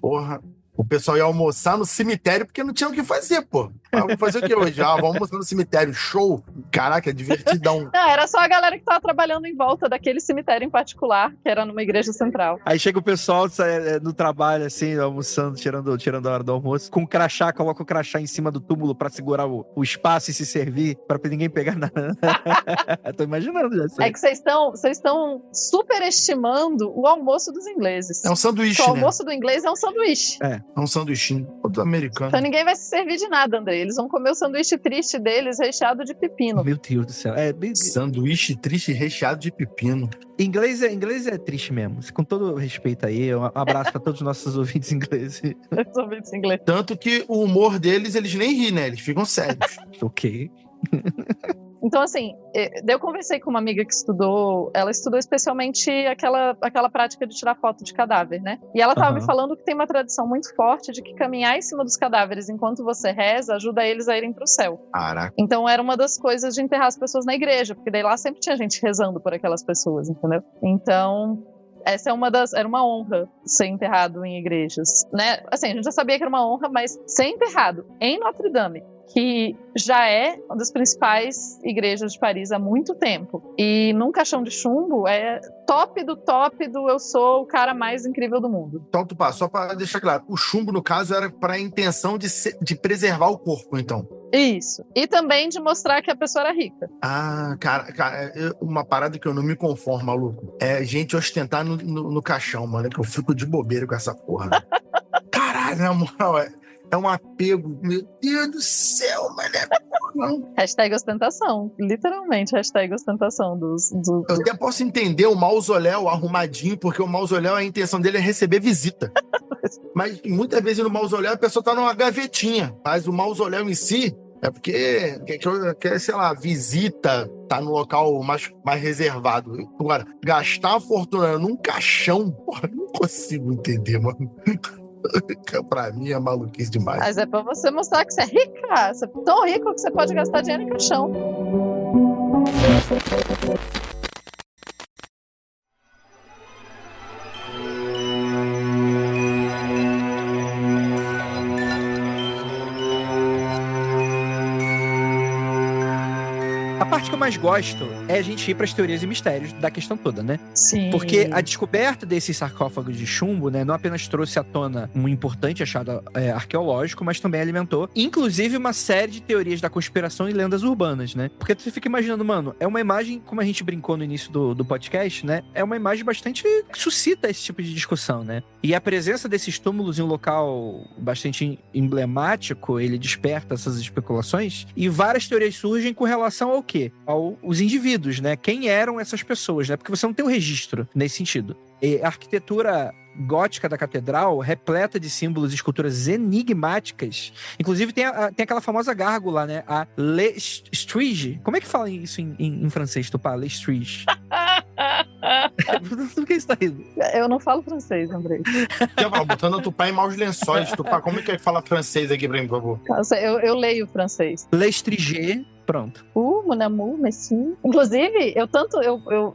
Porra. O pessoal ia almoçar no cemitério porque não tinha o que fazer, pô. Vamos fazer o que hoje? Vamos almoçar no cemitério. Show! Caraca, é divertidão. Não, era só a galera que tava trabalhando em volta daquele cemitério em particular, que era numa igreja central. Aí chega o pessoal no trabalho, assim, almoçando, tirando a hora do almoço, com um crachá, coloca o crachá em cima do túmulo pra segurar o espaço e se servir, pra ninguém pegar nada. Tô imaginando já. É que vocês estão superestimando o almoço dos ingleses. É um sanduíche, o almoço do inglês é um sanduíche. É um sanduichinho. Outro americano. Então ninguém vai se servir de nada, André. Eles vão comer o sanduíche triste deles, recheado de pepino. Meu Deus do céu. Sanduíche triste recheado de pepino. Inglês é triste mesmo. Com todo respeito aí, um abraço pra todos os nossos ouvintes ingleses. Ouvintes ingleses. Tanto que o humor deles, eles nem riem, né? Eles ficam sérios. Ok. Então, assim, eu conversei com uma amiga que ela estudou especialmente aquela prática de tirar foto de cadáver, né? E ela tava me falando que tem uma tradição muito forte de que caminhar em cima dos cadáveres enquanto você reza ajuda eles a irem pro céu. Caraca. Então era uma das coisas de enterrar as pessoas na igreja, porque daí lá sempre tinha gente rezando por aquelas pessoas, entendeu? Então... essa era uma honra ser enterrado em igrejas, né? Assim, a gente já sabia que era uma honra, mas ser enterrado em Notre Dame, que já é uma das principais igrejas de Paris há muito tempo, e num caixão de chumbo é top do eu sou o cara mais incrível do mundo. Então, Tupá, só pra deixar claro, o chumbo, no caso, era pra intenção de preservar o corpo, então. Isso. E também de mostrar que a pessoa era rica. Ah, cara, uma parada que eu não me conformo, maluco, é gente ostentar no caixão, mano, que eu fico de bobeira com essa porra. Caralho, na moral, é um apego, meu Deus do céu, mano. Não. Hashtag ostentação, literalmente, hashtag ostentação Eu até posso entender o mausoléu arrumadinho, porque o mausoléu, a intenção dele é receber visita. Mas muitas vezes no mausoléu a pessoa tá numa gavetinha, mas o mausoléu em si é porque quer, sei lá, visita, tá no local mais reservado. Agora, gastar a fortuna num caixão, porra, não consigo entender, mano. Pra mim é maluquice demais. Mas é pra você mostrar que você é rica. Você é tão rico que você pode gastar dinheiro em caixão. A parte que eu mais gosto é a gente ir para as teorias e mistérios da questão toda, né? Sim. Porque a descoberta desses sarcófagos de chumbo, né, não apenas trouxe à tona um importante achado arqueológico, mas também alimentou, inclusive, uma série de teorias da conspiração e lendas urbanas, né? Porque você fica imaginando, mano, é uma imagem, como a gente brincou no início do podcast, né? É uma imagem bastante que suscita esse tipo de discussão, né? E a presença desses túmulos em um local bastante emblemático, ele desperta essas especulações, e várias teorias surgem com relação ao quê? Aos indivíduos, né? Quem eram essas pessoas, né? Porque você não tem o registro nesse sentido. E a arquitetura gótica da catedral, repleta de símbolos e esculturas enigmáticas. Inclusive, tem aquela famosa gárgula, né? A Lestrige. Como é que fala isso em francês, Tupá? Lestrige. Por que você tá rindo? Eu não falo francês, Andrei. Botando o Tupá em maus lençóis. Tupá, como é que fala francês aqui pra mim, por favor? Eu leio francês. Lestrige. Pronto. Mon amour, merci. Inclusive,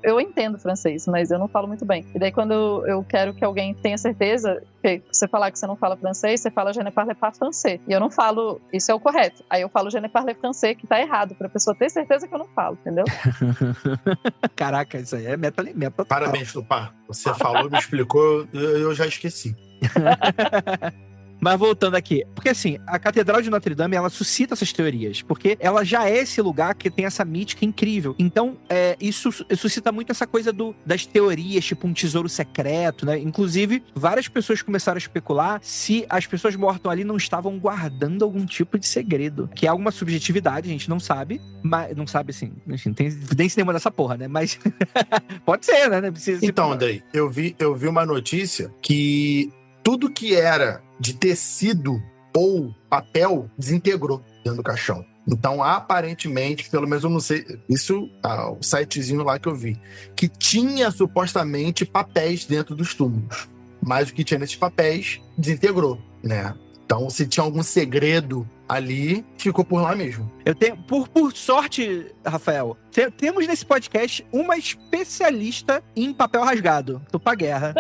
eu entendo francês, mas eu não falo muito bem. E daí, quando eu quero que alguém tenha certeza, que você falar que você não fala francês, você fala je ne parle pas français. E eu não falo, isso é o correto. Aí eu falo je ne parle français, que tá errado, pra pessoa ter certeza que eu não falo, entendeu? Caraca, isso aí é meta. Parabéns, Tupá. Você falou, me explicou, eu já esqueci. Mas voltando aqui, porque assim, a Catedral de Notre Dame, ela suscita essas teorias, porque ela já é esse lugar que tem essa mítica incrível. Então, isso suscita muito essa coisa das teorias, tipo um tesouro secreto, né? Inclusive, várias pessoas começaram a especular se as pessoas mortas ali não estavam guardando algum tipo de segredo, que é alguma subjetividade, a gente não sabe, mas não sabe assim, enfim, tem evidência nenhuma dessa porra, né? Mas pode ser, né? Então, Andrei, eu vi uma notícia que tudo que era de tecido ou papel desintegrou dentro do caixão. Então, aparentemente, pelo menos eu não sei, isso, o sitezinho lá que eu vi, que tinha supostamente papéis dentro dos túmulos, mas o que tinha nesses papéis desintegrou, né? Então, se tinha algum segredo ali, ficou por lá mesmo. Eu tenho, por sorte, Rafael, temos nesse podcast uma especialista em papel rasgado, Tupá Guerra.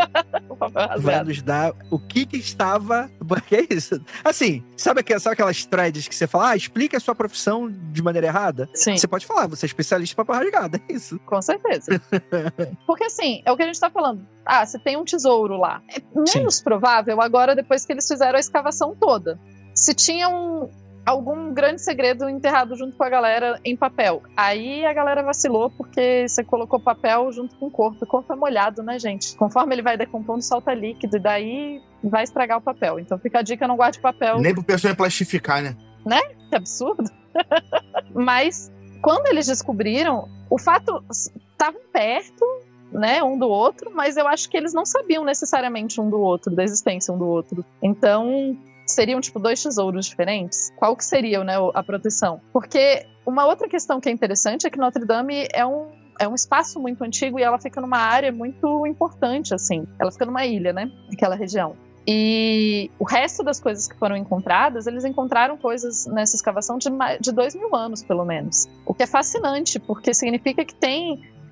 O papel rasgado. Vai nos dar o que estava... Que é isso? Assim, sabe aquelas threads que você fala, explica a sua profissão de maneira errada? Sim. Você pode falar, você é especialista em papel rasgado, é isso. Com certeza. Porque assim, é o que a gente tá falando. Você tem um tesouro lá. É menos provável agora, depois que eles fizeram a escavação toda. Se tinha algum grande segredo enterrado junto com a galera em papel. Aí a galera vacilou porque você colocou papel junto com o corpo. O corpo é molhado, né, gente? Conforme ele vai decompondo, solta líquido e daí vai estragar o papel. Então fica a dica, não guarde papel. Nem pro pessoal plastificar, né? Né? Que absurdo. Mas quando eles descobriram, o fato estavam perto, né, um do outro, mas eu acho que eles não sabiam necessariamente um do outro, da existência um do outro. Então seriam, tipo, dois tesouros diferentes? Qual que seria, né, a proteção? Porque uma outra questão que é interessante é que Notre Dame é um espaço muito antigo e ela fica numa área muito importante, assim. Ela fica numa ilha, né, naquela região. E o resto das coisas que foram encontradas, eles encontraram coisas nessa escavação de 2.000 anos, pelo menos. O que é fascinante, porque significa que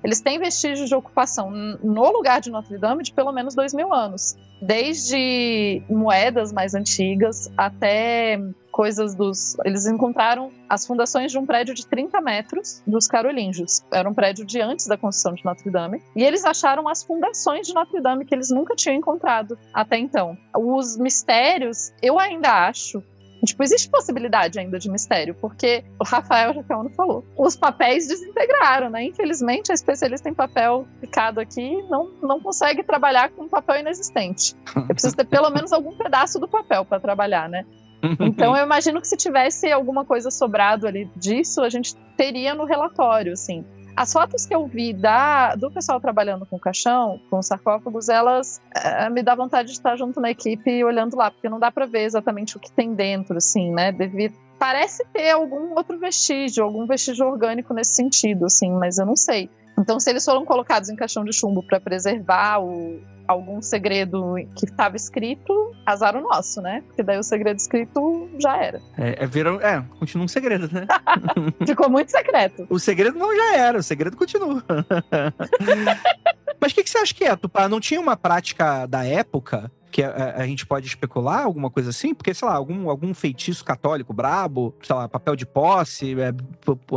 eles têm vestígios de ocupação no lugar de Notre Dame de pelo menos 2.000 anos. Desde moedas mais antigas até coisas Eles encontraram as fundações de um prédio de 30 metros dos carolíngios. Era um prédio de antes da construção de Notre Dame. E eles acharam as fundações de Notre Dame que eles nunca tinham encontrado até então. Os mistérios, eu ainda acho... Tipo, existe possibilidade ainda de mistério, porque o Rafael Jacaúno falou, os papéis desintegraram, né? Infelizmente, a especialista em papel picado aqui não consegue trabalhar com papel inexistente. Eu preciso ter pelo menos algum pedaço do papel para trabalhar, né? Então, eu imagino que se tivesse alguma coisa sobrado ali disso, a gente teria no relatório, assim. As fotos que eu vi do pessoal trabalhando com o caixão, com os sarcófagos, elas me dá vontade de estar junto na equipe e olhando lá, porque não dá para ver exatamente o que tem dentro, assim, né? Parece ter algum outro vestígio, algum vestígio orgânico nesse sentido, assim, mas eu não sei. Então, se eles foram colocados em caixão de chumbo para preservar algum segredo que estava escrito, azar o nosso, né? Porque daí o segredo escrito já era. Continua um segredo, né? Ficou muito secreto. O segredo não já era, o segredo continua. Mas o que você acha que é, Tupá? Não tinha uma prática da época que a gente pode especular, alguma coisa assim? Porque, sei lá, algum feitiço católico brabo, sei lá, papel de posse,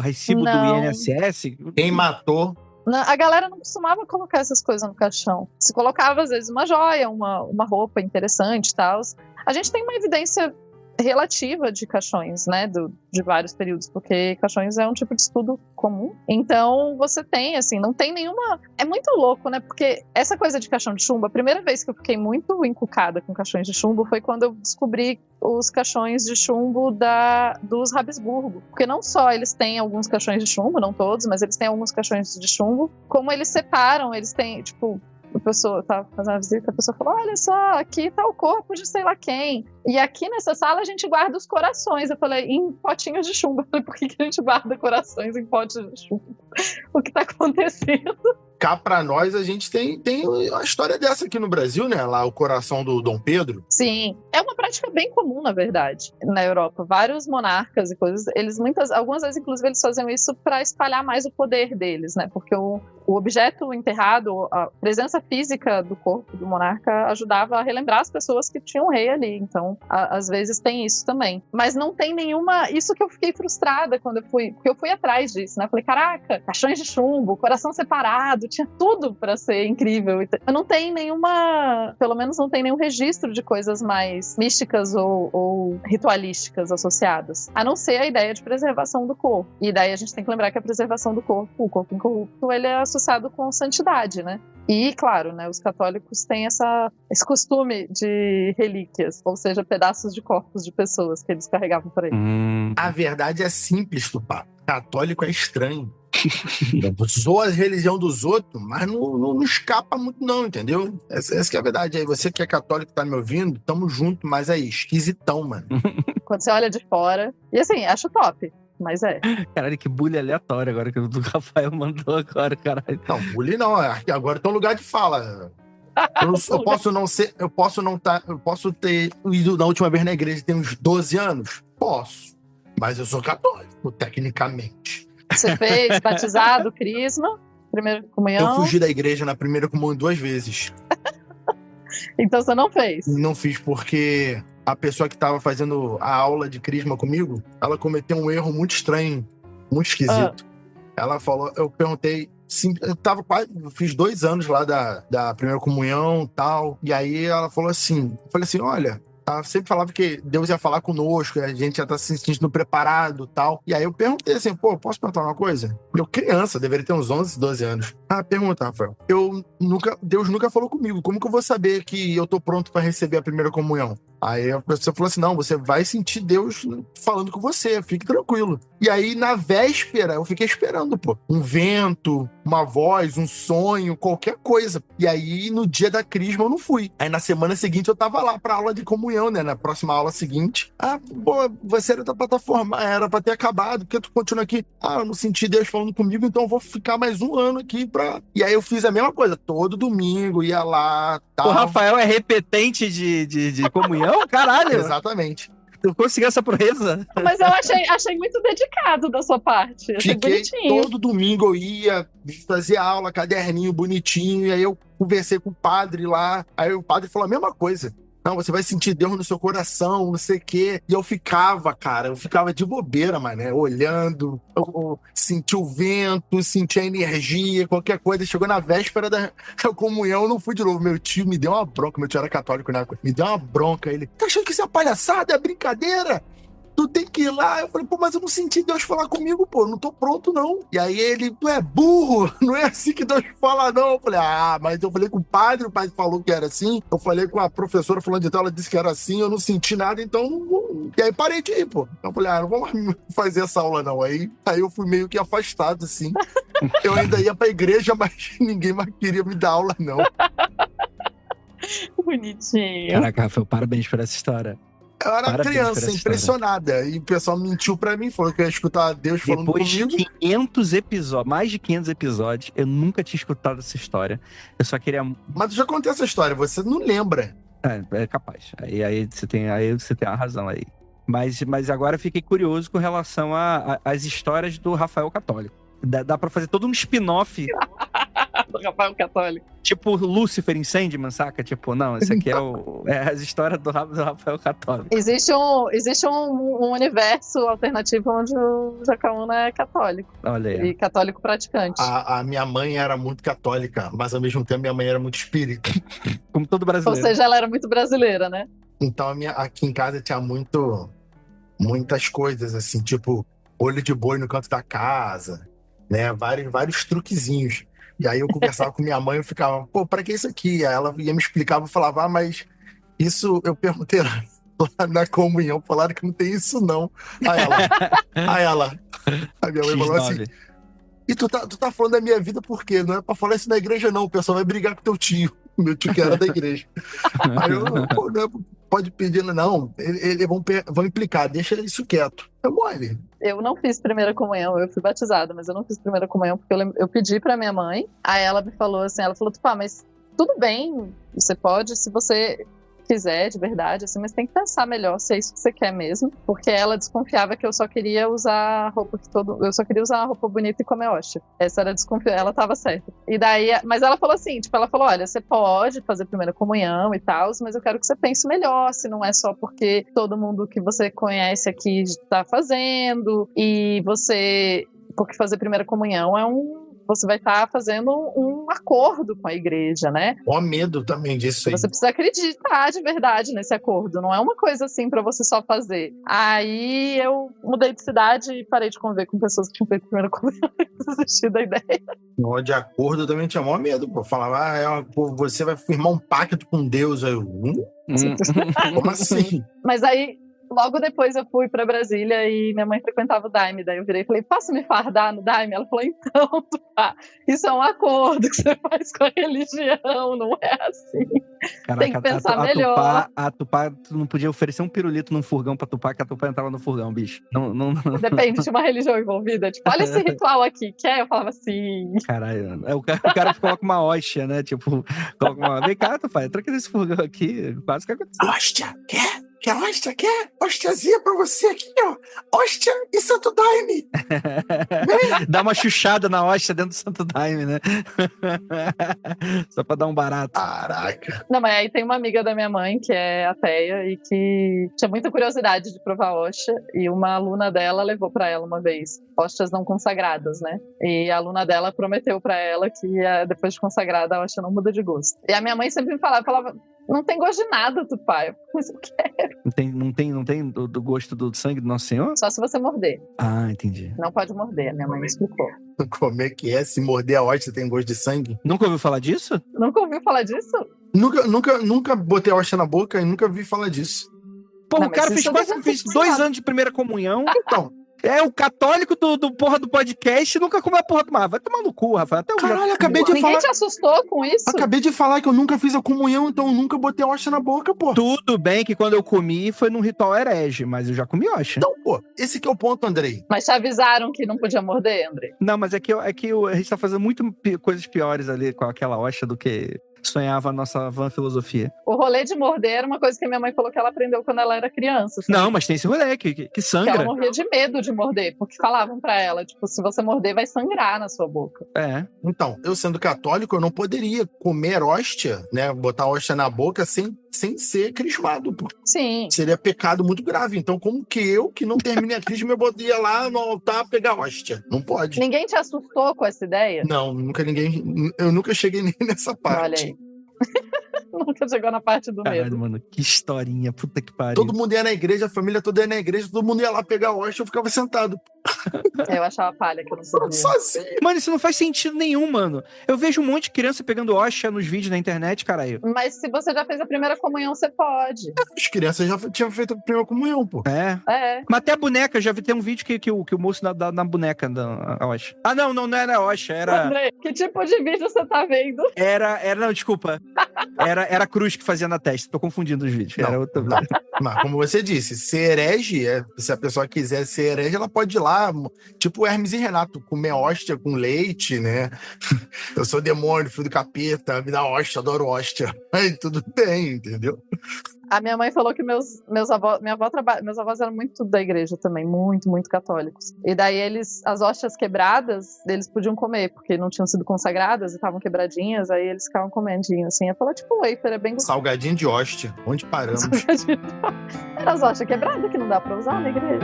recibo do INSS? Quem matou? A galera não costumava colocar essas coisas no caixão. Se colocava, às vezes, uma joia, uma roupa interessante e tal. A gente tem uma evidência relativa de caixões, né, de vários períodos, porque caixões é um tipo de estudo comum. Então, você tem, assim, não tem nenhuma... É muito louco, né, porque essa coisa de caixão de chumbo, a primeira vez que eu fiquei muito encucada com caixões de chumbo foi quando eu descobri os caixões de chumbo dos Habsburgo. Porque não só eles têm alguns caixões de chumbo, não todos, mas eles têm alguns caixões de chumbo, como eles separam, eles têm, tipo... A pessoa tava fazendo uma visita, a pessoa falou, olha só, aqui tá o corpo de sei lá quem. E aqui nessa sala a gente guarda os corações. Eu falei, em potinhos de chumbo. Eu falei, por que a gente guarda corações em potes de chumbo? O que tá acontecendo? Cá pra nós, a gente tem uma história dessa aqui no Brasil, né? Lá o coração do Dom Pedro. Sim, é uma prática bem comum, na verdade, na Europa. Vários monarcas e coisas, algumas vezes, inclusive, eles faziam isso para espalhar mais o poder deles, né? Porque o objeto enterrado, a presença física do corpo do monarca ajudava a relembrar as pessoas que tinham um rei ali. Então, às vezes tem isso também. Mas não tem nenhuma... Isso que eu fiquei frustrada quando eu fui... Porque eu fui atrás disso, né? Eu falei, caraca, caixões de chumbo, coração separado, tinha tudo pra ser incrível. Eu não tem nenhuma... Pelo menos não tem nenhum registro de coisas mais místicas ou ritualísticas associadas. A não ser a ideia de preservação do corpo. E daí a gente tem que lembrar que a preservação do corpo, o corpo incorrupto, ele é associado com santidade, né? E, claro, né, os católicos têm esse costume de relíquias, ou seja, pedaços de corpos de pessoas que eles carregavam por aí. A verdade é simples, Tupá. Católico é estranho. Zoa a religião dos outros, mas não escapa muito não, entendeu? Essa que é a verdade. Aí você que é católico tá me ouvindo, tamo junto, mas aí, esquisitão, mano. Quando você olha de fora, e assim, acho top. Mas é. Caralho, que bullying aleatório agora que o Rafael mandou agora, caralho. Não, bullying não. Agora tem um lugar de fala. Eu posso ter ido na última vez na igreja tem uns 12 anos? Posso. Mas eu sou católico, tecnicamente. Você fez batizado, crisma, primeira comunhão? Eu fugi da igreja na primeira comunhão 2 vezes. Então você não fez? Não fiz porque a pessoa que estava fazendo a aula de crisma comigo, ela cometeu um erro muito estranho, muito esquisito. Ela falou, eu perguntei, eu fiz 2 anos lá da primeira comunhão e tal, e aí ela falou assim, eu falei assim, olha, ela sempre falava que Deus ia falar conosco, a gente já tá se sentindo preparado e tal. E aí eu perguntei assim, pô, posso perguntar uma coisa? Eu criança, deveria ter uns 11, 12 anos. Pergunta, Rafael. Deus nunca falou comigo, como que eu vou saber que eu tô pronto pra receber a primeira comunhão? Aí a pessoa falou assim, não, você vai sentir Deus falando com você, fique tranquilo. E aí, na véspera, eu fiquei esperando, pô. Um vento, uma voz, um sonho, qualquer coisa. E aí, no dia da crisma, eu não fui. Aí, na semana seguinte, eu tava lá pra aula de comunhão, né? Na próxima aula seguinte. Pô, você era pra estar formado, era pra ter acabado, porque tu continua aqui. Eu não senti Deus falando comigo, então eu vou ficar mais 1 ano aqui pra... E aí, eu fiz a mesma coisa. Todo domingo, ia lá, tal. O Rafael é repetente de comunhão? Caralho! Exatamente. Eu consegui essa proeza. Mas eu achei muito dedicado da sua parte. Achei bonitinho. Todo domingo eu ia, fazia aula, caderninho bonitinho, e aí eu conversei com o padre lá, aí o padre falou a mesma coisa. Não, você vai sentir Deus no seu coração, não sei o quê. E eu ficava de bobeira, mané, olhando, eu senti o vento, senti a energia, qualquer coisa. Chegou na véspera da comunhão, eu não fui de novo. Meu tio me deu uma bronca, meu tio era católico na época, me deu uma bronca. Ele, tá achando que isso é palhaçada, é brincadeira? Tu tem que ir lá. Eu falei, pô, mas eu não senti Deus falar comigo, pô, não tô pronto, não. E aí ele, tu é burro, não é assim que Deus fala, não. Eu falei, mas eu falei com o padre falou que era assim. Eu falei com a professora falando de tal, ela disse que era assim, eu não senti nada, então não vou. E aí parei de ir, pô. Eu falei, não vou mais fazer essa aula, não. Aí eu fui meio que afastado, assim. Eu ainda ia pra igreja, mas ninguém mais queria me dar aula, não. Bonitinho. Caraca, Rafael, parabéns por essa história. Eu era Parabéns por criança, essa impressionada. E o pessoal mentiu pra mim, falou que eu ia escutar Deus falando Depois de comigo. 500 episódios, mais de 500 episódios, eu nunca tinha escutado essa história. Eu só queria... Mas eu já contei essa história, você não lembra. É capaz. Aí você tem a razão aí. Mas agora eu fiquei curioso com relação às histórias do Rafael Católico. Dá pra fazer todo um spin-off, Do Rafael Católico. tipo Lucifer em Sandman, saca? Tipo, não, esse aqui é as histórias do Rafael Católico. Existe um universo alternativo onde o Jacaúna é católico. Olha aí. E católico praticante. A minha mãe era muito católica, mas ao mesmo tempo minha mãe era muito espírita. Como todo Ou brasileiro. seja, ela era muito brasileira, né? Então aqui em casa tinha muitas coisas, assim, tipo olho de boi no canto da casa, né? Vários truquezinhos. E aí eu conversava com minha mãe e ficava, pô, pra que isso aqui? Aí ela ia me explicar, eu falava, mas isso eu perguntei lá na comunhão, falaram que não tem isso não. Aí a minha mãe falou assim, X9. e tu tá falando da minha vida por quê? Não é pra falar isso na igreja não, o pessoal vai brigar com teu tio. Meu tio que era da igreja. Aí eu, pô, não, pode pedir, não. Eles vão implicar, deixa isso quieto. É mole. Eu não fiz primeira comunhão, eu fui batizada, mas eu não fiz primeira comunhão porque eu pedi pra minha mãe. Aí ela me falou assim, Tupá, mas tudo bem, você pode, se você quiser de verdade, assim, mas tem que pensar melhor se é isso que você quer mesmo, porque ela desconfiava que eu só queria usar roupa eu só queria usar uma roupa bonita e comer hóstia. Essa era a desconfiança, ela tava certa. E daí, mas ela falou assim, tipo, olha, você pode fazer primeira comunhão e tal, mas eu quero que você pense melhor, se não é só porque todo mundo que você conhece aqui tá fazendo, e porque fazer primeira comunhão você vai estar fazendo um acordo com a igreja, né? Ó medo também disso aí. Você precisa acreditar de verdade nesse acordo, não é uma coisa assim pra você só fazer. Aí eu mudei de cidade e parei de conviver com pessoas que tinham feito primeira comunhão e desisti da ideia. No de acordo eu também tinha maior medo, pô. Falava, pô, você vai firmar um pacto com Deus. Aí eu, como assim? Mas aí, logo depois eu fui pra Brasília e minha mãe frequentava o Daime. Daí eu virei e falei, posso me fardar no Daime? Ela falou, então, Tupá, isso é um acordo que você faz com a religião, não é assim. Caraca, tem que pensar melhor. A Tupá, tu não podia oferecer um pirulito num furgão pra Tupá, que a Tupá entrava no furgão, bicho. Não. Depende de uma religião envolvida. Tipo, olha esse ritual aqui, quer? Eu falava assim. Caralho, o cara coloca uma hóstia, né? Tipo, vem cá, Tupá, entra aqui nesse furgão aqui. Quase que aconteceu. Hóstia, quer? Quer hóstia? Quer? Hóstiazinha pra você aqui, ó. Hóstia e Santo Daime. Dá uma chuchada na hóstia dentro do Santo Daime, né? Só pra dar um barato. Caraca. Não, mas aí tem uma amiga da minha mãe que é ateia e que tinha muita curiosidade de provar hóstia, e uma aluna dela levou pra ela uma vez hóstias não consagradas, né? E a aluna dela prometeu pra ela que depois de consagrada a hóstia não muda de gosto. E a minha mãe sempre me falava, não tem gosto de nada, Tupá. Mas eu quero. Não tem do gosto do sangue do Nosso Senhor? Só se você morder. Ah, entendi. Não pode morder, a minha mãe me explicou. Como é que é? Se morder a hóstia tem gosto de sangue? Nunca ouviu falar disso? Nunca ouviu falar disso? Nunca botei a hóstia na boca e nunca vi falar disso. Pô, Não, o cara mas fez 2 anos de primeira comunhão. Então, É o católico do porra do podcast e nunca comeu a porra do mar. Vai tomar no cu, Rafael. Até caralho, acabei de Ninguém falar. te assustou com isso? Acabei de falar que eu nunca fiz a comunhão, então eu nunca botei a hóstia na boca, pô. Tudo bem que quando eu comi foi num ritual herege, mas eu já comi hóstia. Então, pô, esse que é o ponto, Andrei. Mas te avisaram que não podia morder, André? Não, mas é que a gente tá fazendo muito coisas piores ali com aquela hóstia do que sonhava a nossa van filosofia. O rolê de morder era uma coisa que minha mãe falou que ela aprendeu quando ela era criança. Assim. Não, mas tem esse rolê que Que ela sangra. morria de medo de morder, porque falavam pra ela, tipo, se você morder vai sangrar na sua boca. É. Então, eu sendo católico, eu não poderia comer hóstia, né? Botar hóstia na boca sem ser crismado, pô. Sim. Seria pecado muito grave. Então, como que eu, que não terminei a crisma, eu ia lá no altar pegar hóstia? Não pode. Ninguém te assustou com essa ideia? Não, eu nunca cheguei nem nessa parte. Olha aí. Nunca chegou na parte do Caralho, medo. mano, que historinha, puta que pariu. Todo mundo ia na igreja, a família toda ia na igreja, todo mundo ia lá pegar hóstia, eu ficava sentado. Eu achava palha que eu não sabia. Sozinho. Mano, isso não faz sentido nenhum, mano. Eu vejo um monte de criança pegando hóstia nos vídeos na internet, caralho. Mas se você já fez a primeira comunhão, você pode. As crianças já tinham feito a primeira comunhão, pô. É. É. Mas até a boneca, eu já vi ter um vídeo que o moço dá na boneca da hóstia. Ah, não era hóstia, era... André, que tipo de vídeo você tá vendo? Não, desculpa. Era cruz que fazia na testa. Tô confundindo os vídeos. Era outro... Mas, como você disse, ser herege, se a pessoa quiser ser herege, ela pode ir lá, tipo Hermes e Renato, comer hóstia com leite, né? Eu sou demônio, filho do capeta, me dá hóstia, adoro hóstia. Aí tudo bem, entendeu? A minha mãe falou que meus avós eram muito da igreja também, muito, muito católicos. E daí as hóstias quebradas, eles podiam comer, porque não tinham sido consagradas e estavam quebradinhas, aí eles ficavam comendinho, assim. Eu falei, tipo, wafer, é bem gostoso. Salgadinho de hóstia, onde paramos? Era as hóstias quebradas que não dá pra usar na igreja.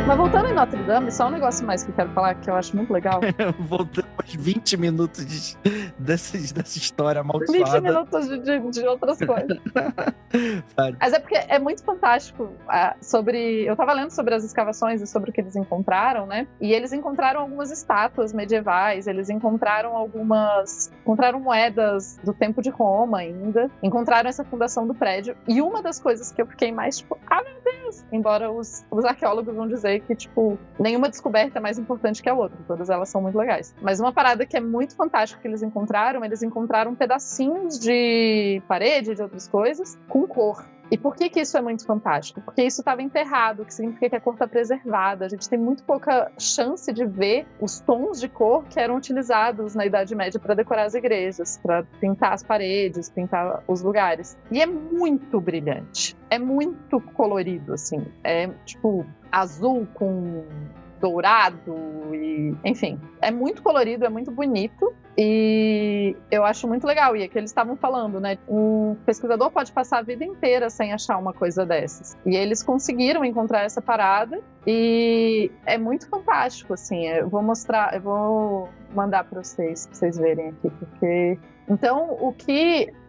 Mas voltando em Notre Dame, só um negócio mais que eu quero falar, que eu acho muito legal. Voltamos 20 minutos dessa história 20 amaldiçoada. minutos de outras coisas. Mas é porque é muito fantástico. Eu tava lendo sobre as escavações e sobre o que eles encontraram, né? E eles encontraram algumas estátuas medievais, eles encontraram moedas do tempo de Roma ainda, encontraram essa fundação do prédio. E uma das coisas que eu fiquei mais tipo, meu Deus! Embora os arqueólogos vão dizer que, tipo, nenhuma descoberta é mais importante que a outra, todas elas são muito legais. Mas uma parada que é muito fantástica que eles encontraram pedacinhos de parede, de outras coisas, com cor. E por que isso é muito fantástico? Porque isso estava enterrado, que significa que a cor está preservada. A gente tem muito pouca chance de ver os tons de cor que eram utilizados na Idade Média para decorar as igrejas, para pintar as paredes, pintar os lugares. E é muito brilhante. É muito colorido, assim. É, tipo, azul com dourado e... Enfim, é muito colorido, é muito bonito. E eu acho muito legal, e é que eles estavam falando, né? Um pesquisador pode passar a vida inteira sem achar uma coisa dessas. E eles conseguiram encontrar essa parada, e é muito fantástico, assim. Eu vou mandar para vocês verem aqui, porque... Então,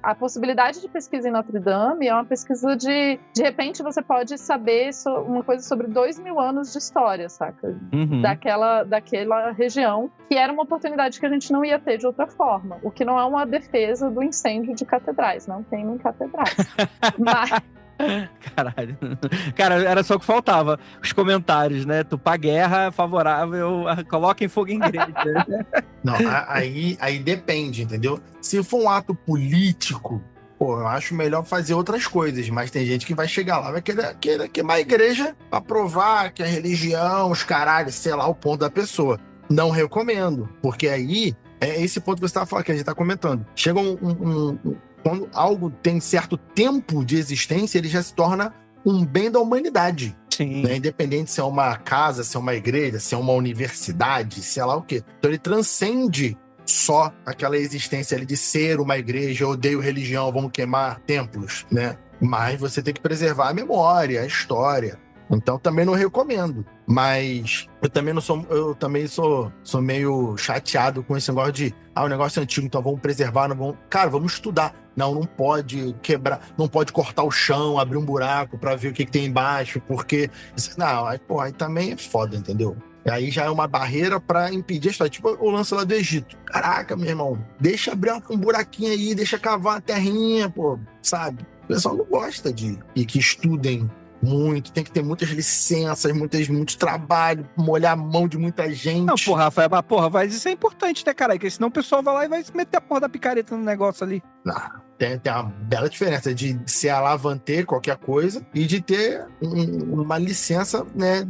a possibilidade de pesquisa em Notre Dame é uma pesquisa de repente você pode saber uma coisa sobre 2.000 anos de história, saca? Uhum. Daquela região, que era uma oportunidade que a gente não ia ter de outra forma. O que não é uma defesa do incêndio de catedrais, não queimem catedrais. Mas... Caralho. Cara, era só o que faltava. Os comentários, né? Tupá guerra favorável, coloquem fogo em igreja. Não, aí depende, entendeu? Se for um ato político, pô, eu acho melhor fazer outras coisas, mas tem gente que vai chegar lá, vai querer queimar a igreja pra provar que a religião, os caralhos, sei lá, o ponto da pessoa. Não recomendo, porque aí é esse ponto que você falando, que a gente tá comentando. Chega quando algo tem certo tempo de existência, ele já se torna um bem da humanidade. Sim. Né? Independente se é uma casa, se é uma igreja, se é uma universidade, sei lá o quê. Então ele transcende só aquela existência ali de ser uma igreja, eu odeio religião, vamos queimar templos, né? Mas você tem que preservar a memória, a história. Então também não recomendo. Mas eu também sou meio chateado com esse negócio de o negócio é antigo, então vamos preservar, não vamos... Cara, vamos estudar. Não pode quebrar, não pode cortar o chão, abrir um buraco pra ver o que tem embaixo, porque... Não, aí também é foda, entendeu? Aí já é uma barreira pra impedir a história. Tipo o lance lá do Egito. Caraca, meu irmão, deixa abrir um buraquinho aí, deixa cavar uma terrinha, pô, sabe? O pessoal não gosta e que estudem muito, tem que ter muitas licenças, muito trabalho, molhar a mão de muita gente. Não, porra, Rafael, mas isso é importante, né, cara? Porque senão o pessoal vai lá e vai meter a porra da picareta no negócio ali. Não, tem uma bela diferença de ser alavanter qualquer coisa e de ter uma licença, né,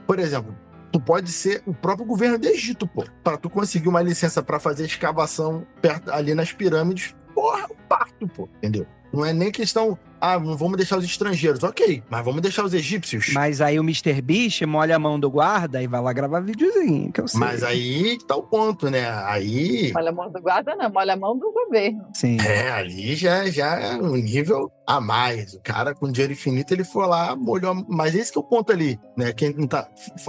por exemplo, tu pode ser o próprio governo do Egito, pô, pra tu conseguir uma licença pra fazer escavação ali nas pirâmides, porra, um parto, pô, entendeu? Não é nem questão, não vamos deixar os estrangeiros. Ok, mas vamos deixar os egípcios. Mas aí o Mr. Beast molha a mão do guarda e vai lá gravar videozinho, que eu sei. Mas aí tá o ponto, né? Aí... Molha a mão do guarda, não. Molha a mão do governo. Sim. Ali já é um nível a mais. O cara com dinheiro infinito, ele foi lá, molhou... Mas esse que é o ponto ali, né? Quem não tá...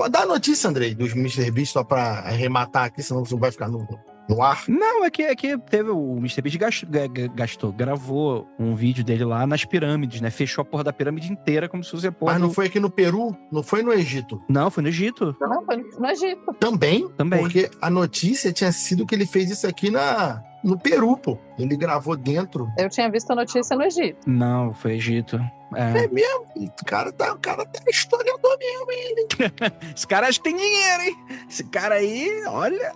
Dá a notícia, Andrei, dos Mr. Beast, só pra arrematar aqui, senão você vai ficar no... no ar? Não, é que teve o MrBeast gravou um vídeo dele lá nas pirâmides, né? Fechou a porra da pirâmide inteira como se fosse a porra Mas não foi aqui no Peru? Não foi no Egito? Não, foi no Egito. Não, foi no Egito. Também? Também. Porque a notícia tinha sido que ele fez isso aqui no Peru, pô. Ele gravou dentro. Eu tinha visto a notícia no Egito. Não, foi Egito. É mesmo? O cara tá historiador mesmo, hein? Esse cara acha que tem dinheiro, hein? Esse cara aí, olha.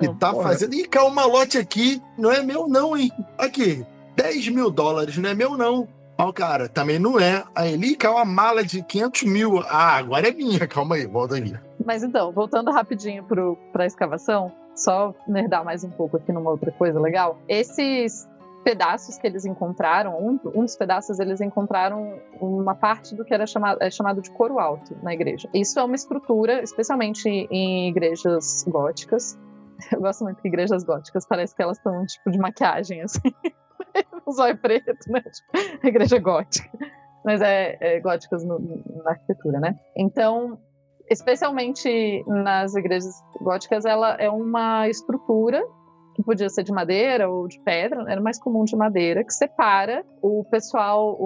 E tá fazendo. Ih, caiu um malote aqui. Não é meu, não, hein? Aqui, $10 mil, não é meu, não. Ó, cara, também não é. Aí ele caiu uma mala de 500 mil. Ah, agora é minha. Calma aí, volta aqui. Mas então, voltando rapidinho pra escavação, só nerdar mais um pouco aqui numa outra coisa legal. Esses pedaços que eles encontraram, um dos pedaços eles encontraram uma parte do que era chamado de coro alto na igreja. Isso é uma estrutura, especialmente em igrejas góticas. Eu gosto muito de igrejas góticas, parece que elas estão tipo de maquiagem, assim. O zóio preto, né? Tipo, igreja gótica. Mas góticas na arquitetura, né? Então, especialmente nas igrejas góticas, ela é uma estrutura que podia ser de madeira ou de pedra, era mais comum de madeira, que separa o pessoal,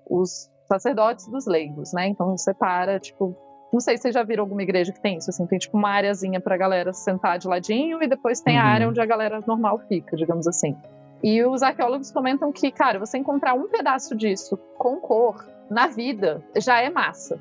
os sacerdotes dos leigos, né? Então separa, tipo, não sei se vocês já viram alguma igreja que tem isso, assim, tem tipo uma areazinha pra galera sentar de ladinho e depois tem a área onde a galera normal fica, digamos assim. E os arqueólogos comentam que, cara, você encontrar um pedaço disso com cor na vida já é massa.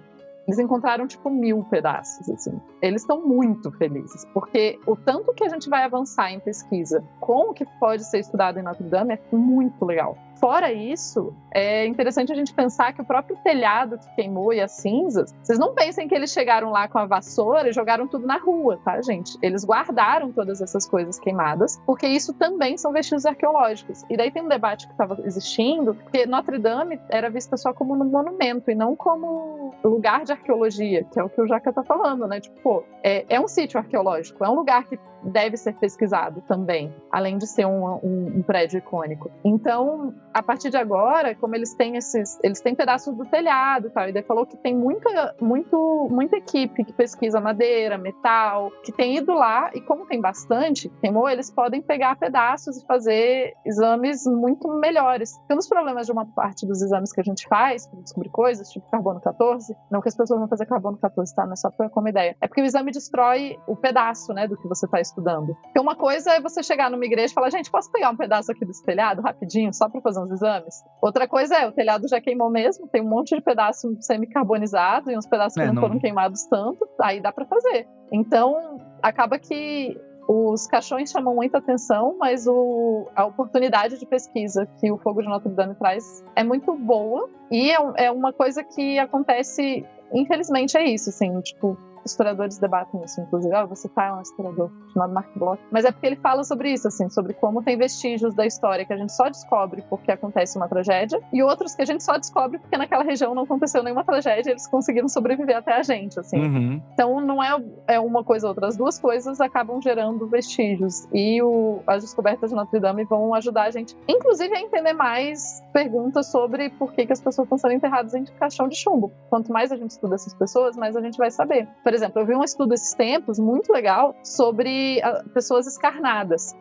Eles encontraram, tipo, 1000 pedaços, assim. Eles estão muito felizes, porque o tanto que a gente vai avançar em pesquisa com o que pode ser estudado em Notre Dame é muito legal. Fora isso, é interessante a gente pensar que o próprio telhado que queimou e as cinzas, vocês não pensem que eles chegaram lá com a vassoura e jogaram tudo na rua, tá, gente? Eles guardaram todas essas coisas queimadas, porque isso também são vestígios arqueológicos. E daí tem um debate que estava existindo, porque Notre Dame era vista só como um monumento e não como lugar de arqueologia, que é o que o Jaca tá falando, né? Tipo, pô, é um sítio arqueológico, é um lugar que deve ser pesquisado também, além de ser um prédio icônico. Então, a partir de agora, como eles têm pedaços do telhado e tal, e daí falou que tem muita equipe que pesquisa madeira, metal, que tem ido lá, e como tem bastante, eles podem pegar pedaços e fazer exames muito melhores. Porque um dos problemas de uma parte dos exames que a gente faz, para descobrir coisas, tipo carbono 14, não que as pessoas vão fazer carbono 14, tá? Mas só como ideia. É porque o exame destrói o pedaço, né, do que você está estudando. Porque uma coisa é você chegar numa igreja e falar, gente, posso pegar um pedaço aqui desse telhado rapidinho, só para fazer uns exames? Outra coisa o telhado já queimou mesmo, tem um monte de pedaço semi-carbonizado e uns pedaços que não foram queimados tanto, aí dá para fazer. Então, acaba que os caixões chamam muita atenção, mas a oportunidade de pesquisa que o Fogo de Notre Dame traz é muito boa, e é uma coisa que acontece, infelizmente é isso, assim, tipo, historiadores debatem isso, inclusive. Eu vou citar um historiador chamado Mark Bloch, mas é porque ele fala sobre isso, assim, sobre como tem vestígios da história que a gente só descobre porque acontece uma tragédia, e outros que a gente só descobre porque naquela região não aconteceu nenhuma tragédia e eles conseguiram sobreviver até a gente, assim. Então não é uma coisa ou outra, as duas coisas acabam gerando vestígios, e as descobertas de Notre Dame vão ajudar a gente, inclusive, a entender mais perguntas sobre por que as pessoas estão sendo enterradas em caixão de chumbo. Quanto mais a gente estuda essas pessoas, mais a gente vai saber. Por exemplo, eu vi um estudo esses tempos, muito legal, sobre pessoas escarnadas.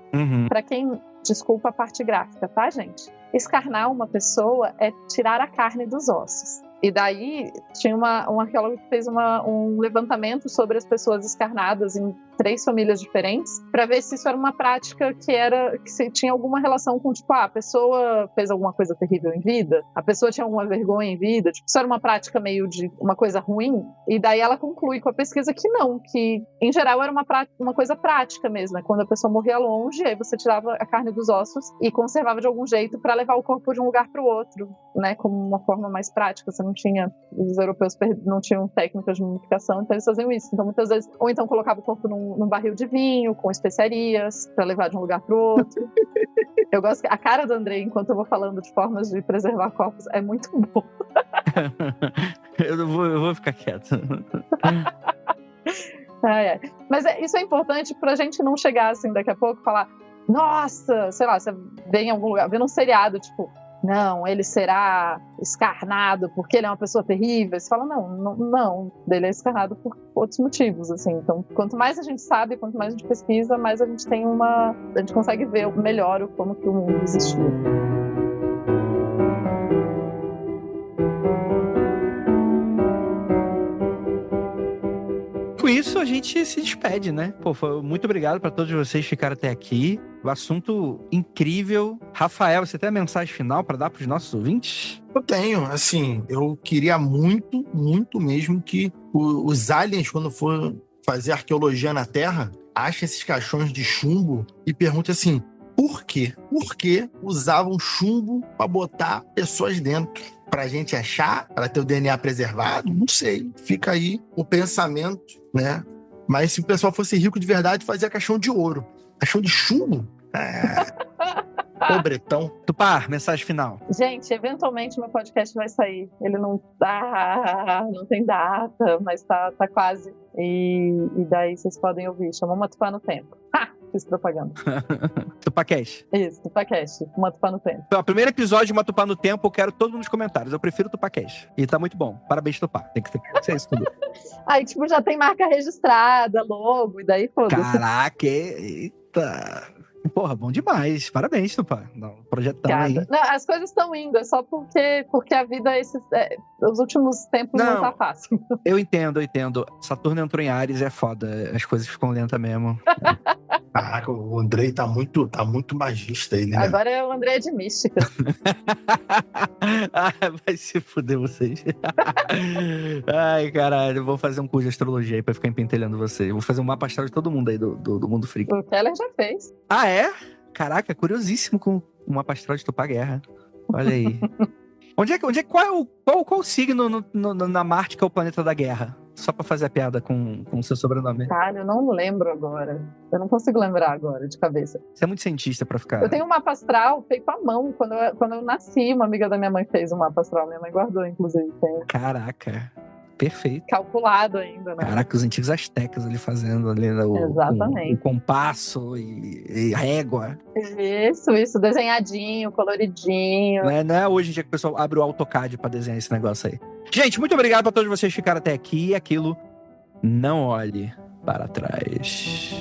Para quem, desculpa a parte gráfica, tá, gente? Escarnar uma pessoa é tirar a carne dos ossos. E daí tinha um arqueólogo que fez um levantamento sobre as pessoas escarnadas em 3 famílias diferentes, para ver se isso era uma prática que se tinha alguma relação com, tipo, a pessoa fez alguma coisa terrível em vida, a pessoa tinha alguma vergonha em vida, tipo, isso era uma prática meio de uma coisa ruim. E daí ela conclui com a pesquisa que não, que em geral era uma coisa prática mesmo, né? Quando a pessoa morria longe, aí você tirava a carne dos ossos e conservava de algum jeito para levar o corpo de um lugar para o outro, né? Como uma forma mais prática. Os europeus não tinham técnicas de mumificação, então eles faziam isso. Então muitas vezes, ou então colocava o corpo num barril de vinho com especiarias para levar de um lugar para o outro. Eu gosto que a cara do Andrei, enquanto eu vou falando de formas de preservar corpos, é muito boa. eu vou ficar quieto. Mas isso é importante pra gente não chegar assim daqui a pouco e falar, nossa, sei lá, você vê em algum lugar, vê num seriado, tipo, não, ele será escarnado porque ele é uma pessoa terrível. Você fala, não, ele é escarnado por outros motivos, assim. Então, quanto mais a gente sabe, quanto mais a gente pesquisa, mais a gente a gente consegue ver melhor como que o mundo existiu. Com isso, a gente se despede, né? Pô, muito obrigado pra todos vocês que ficaram até aqui. O assunto incrível. Rafael, você tem a mensagem final pra dar pros nossos ouvintes? Eu tenho, assim, eu queria muito, muito mesmo que os aliens, quando for fazer arqueologia na Terra, achem esses caixões de chumbo e perguntem assim, por quê? Por que usavam chumbo pra botar pessoas dentro? Pra gente achar, pra ter o DNA preservado? Não sei. Fica aí o pensamento, né? Mas se o pessoal fosse rico de verdade, fazia caixão de ouro. Caixão de chumbo? Pobretão. Tupá, mensagem final. Gente, eventualmente meu podcast vai sair. Ele não tem data, mas tá quase. E daí vocês podem ouvir. Chamou Matupá no Tempo. Fiz propaganda. TupaCast. Isso, TupaCast. Matupá no Tempo. Então, o primeiro episódio de Matupá no Tempo, eu quero todo mundo nos comentários. Eu prefiro o TupaCast. E tá muito bom. Parabéns, Tupá. Tem que ser isso tudo. Aí, tipo, já tem marca registrada, logo, e daí foda-se. Caraca, eita. Porra, bom demais. Parabéns, Tupá. Projetão aí. Não, as coisas estão indo, é só porque a vida, os últimos tempos não tá fácil. Eu entendo. Saturno entrou em Áries, é foda. As coisas ficam lentas mesmo. Caraca, o Andrei tá muito magista ele, né? Agora é o André de mística. Vai se fuder vocês. Ai, caralho. Eu vou fazer um curso de astrologia aí pra ficar empentelhando vocês. Vou fazer um mapa astral de todo mundo aí do mundo freak. O Keller já fez. Ah, é? Caraca, curiosíssimo com o mapa astral de Tupá Guerra. Olha aí. Qual o signo na Marte que é o planeta da guerra? Só pra fazer a piada com o seu sobrenome. Cara, eu não lembro agora. Eu não consigo lembrar agora, de cabeça. Você é muito cientista pra ficar... Eu tenho um mapa astral feito à mão. Quando eu nasci, uma amiga da minha mãe fez um mapa astral. Minha mãe guardou, inclusive. Tem. Caraca. Perfeito. Calculado ainda, né? Caraca, os antigos astecas ali fazendo ali Exatamente. o compasso e a régua. Isso, desenhadinho, coloridinho. Não é hoje em dia que o pessoal abre o AutoCAD pra desenhar esse negócio aí. Gente, muito obrigado pra todos vocês que ficaram até aqui. E aquilo, não olhe para trás.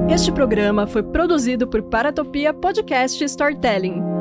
Este programa foi produzido por Paratopia Podcast Storytelling.